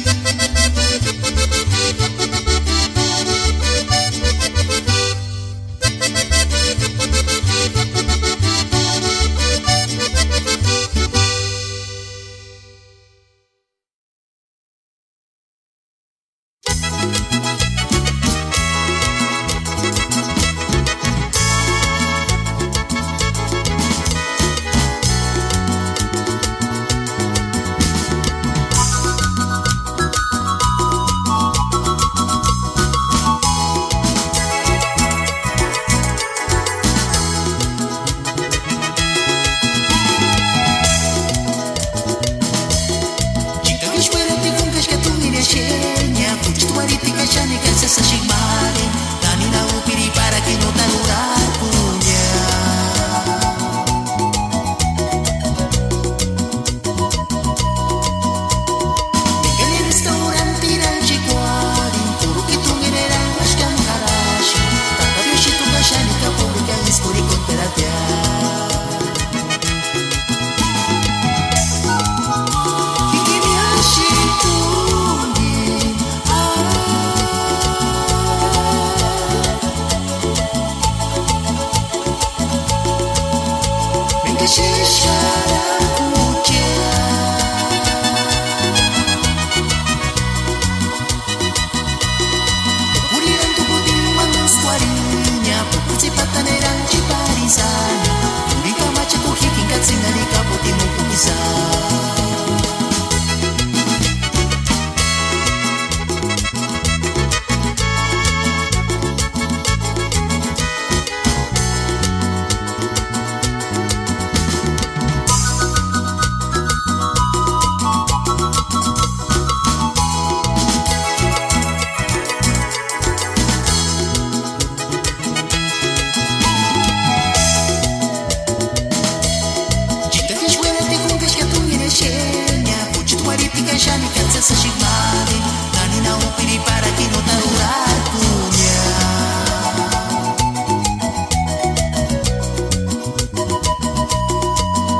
shani kansa sa shigmade Kanina upiri para kino taurar punya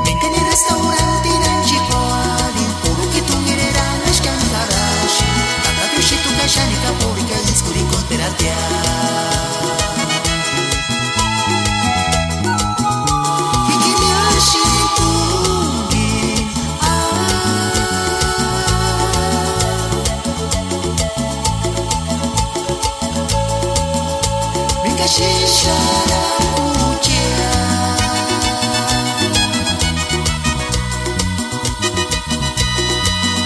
Mingkani restaurante dan chipoali Puro kitungireran ashkan karashi Tata dushitu kashani kapurika iskuri konteratia Shishara kuchea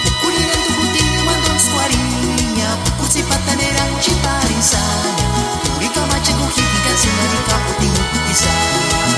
Pukuliran tubuti mandon squarinya Pukutsi pataneran ciparisanya Turika maca kuhikikan sinari kaputing kutisanya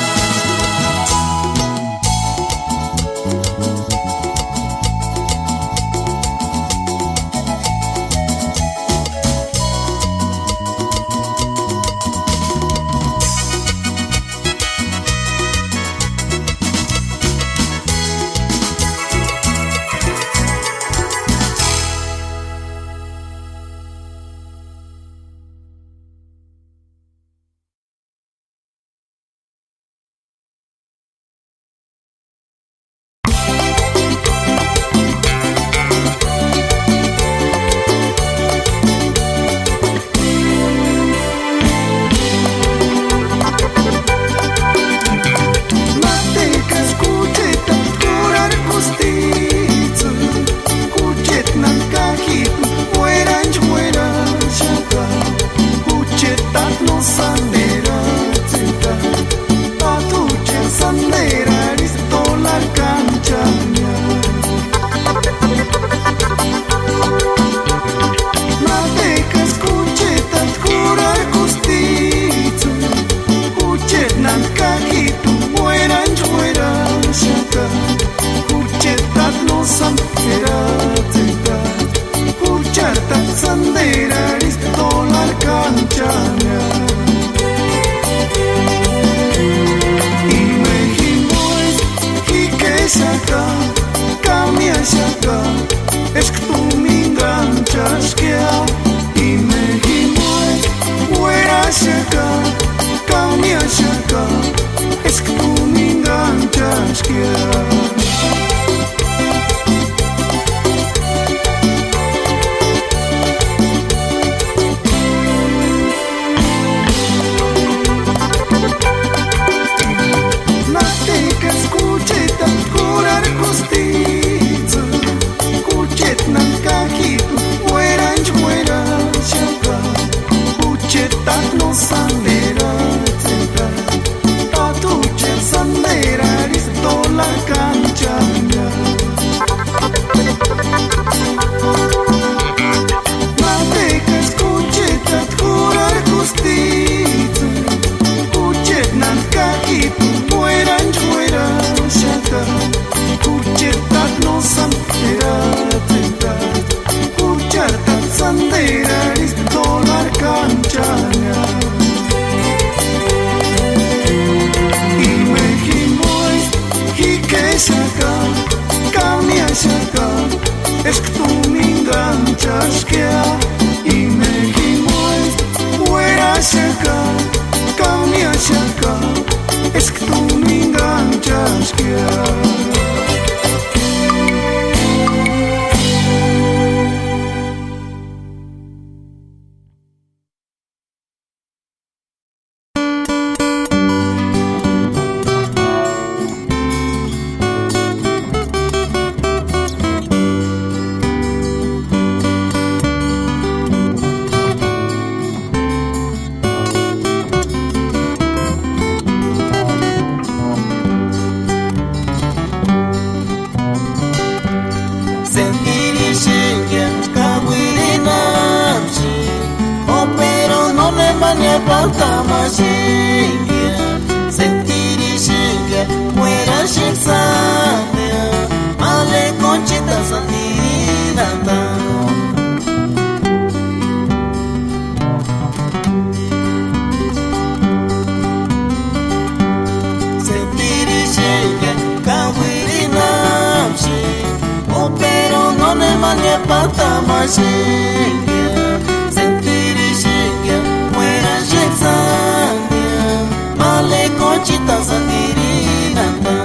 mania pata mashingia sentiri shingia muera shexania male conchita sandiri nanda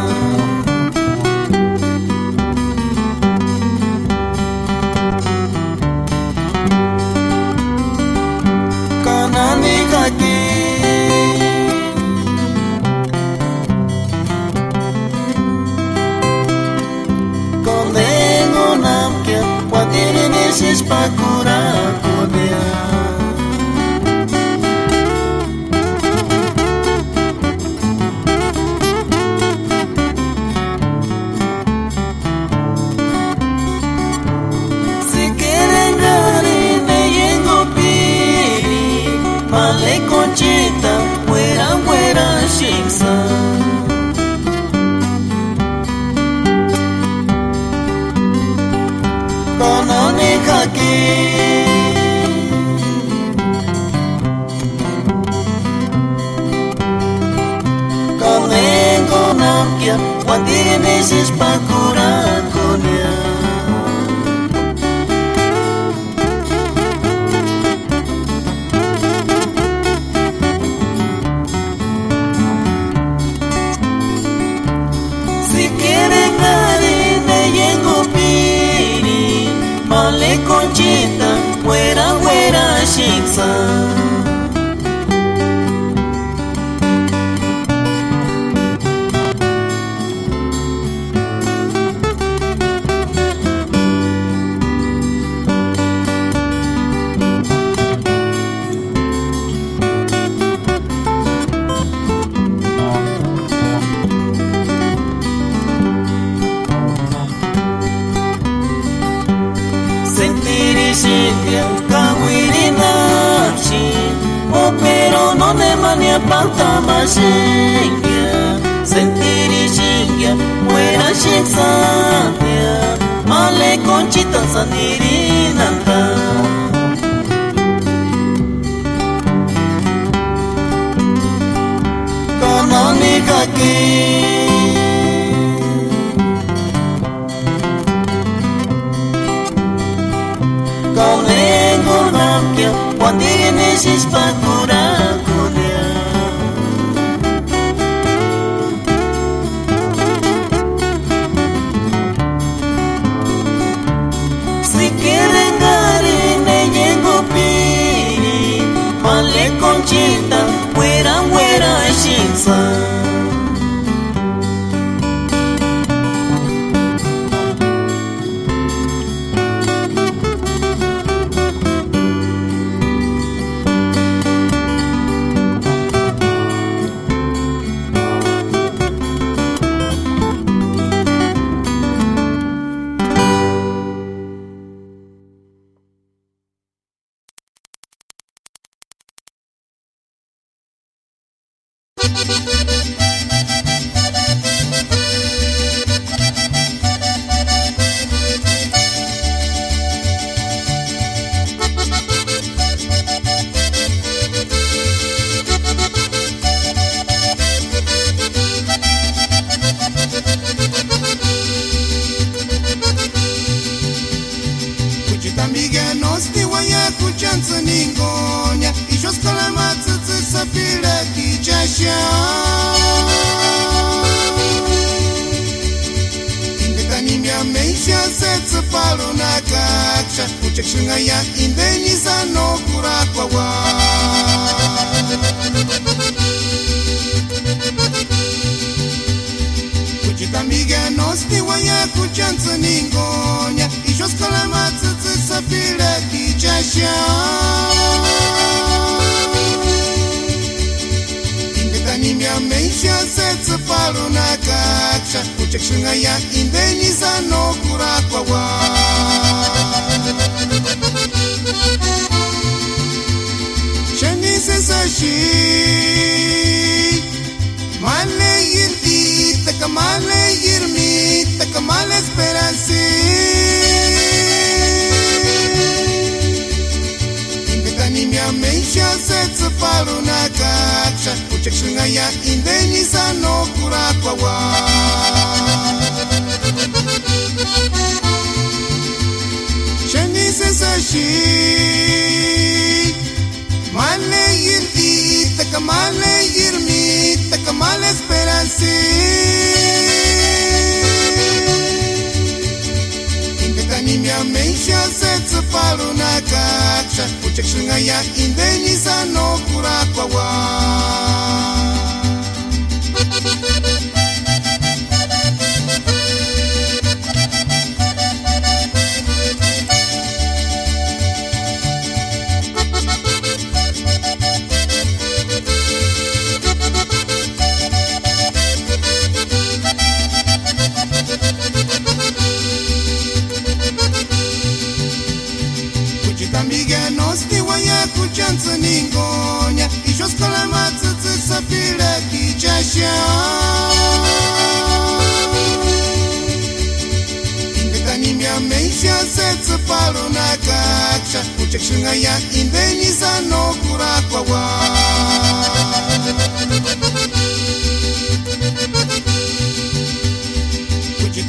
kanani kaki Wadirinesis pakura kodea Si quieren garine yengo piri Male conchita fuera fuera shiksa Konone kaki Konengo namkia Wandirinesis pakura konia Si quieren harine yengo piri Male conchita, fuera, fuera, shiksa mania pata mashingia sentiri shingia muera shexania male conchita sandiri nanda kanani kaki Konengo namkia Wandirinesis pakura konia Si quieren garine yengo piri Male conchita fuera fuera shiksa Kuchitamiga nosti waya kuchanza ningonya Ishoskala matsatsa sapira kichasha Indekanimia meisha setsa palo na kaksha Kuchakshunga ya indenisa no kurakwa wa Kuchitamiga nosti waya kuchanza ningonya Ishoskala matsatsa sapira kichasha Indekanimia meisha setsa palo na kaksha Kuchakshunga ya indenisa no kurakwa wa Shanise sashi Male yirdi takamale yirmi takamale esperansi Indekanimia meisha setsa palo na kaksha Kuchakshunga ya indenisa no kurakwa wa sashi male yirdi takamale yirmi takamale esperansi indetani mia meisha setsu palu na kaksha uchekshunga ya indeni sano kurakwa wa Amiga nosti waya kuchanza ningonya Ishos kalama tsutsu sapila kichasha Indetani mia meisha setsu palu na kaksha Uchekshunga ya indeni sano kurakwa wa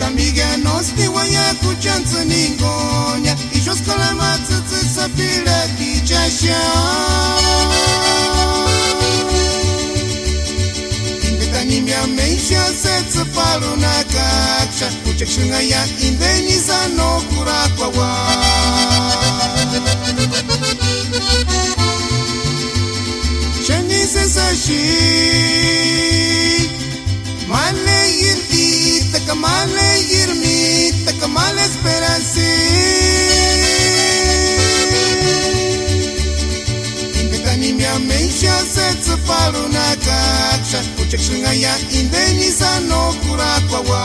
Amiga nosti waya kuchanza ningonya Ishos kalama tsutsu sapila kichasha Indetani mia meisha setsu palu na kaksha Uchekshunga ya indeni sano kurakwa wa Shani sensashi Male yirdi takamale yirmi takamale esperansi Indetani mia meisha setsu palu na kaksha Uchekshunga ya indeni sano kurakwa wa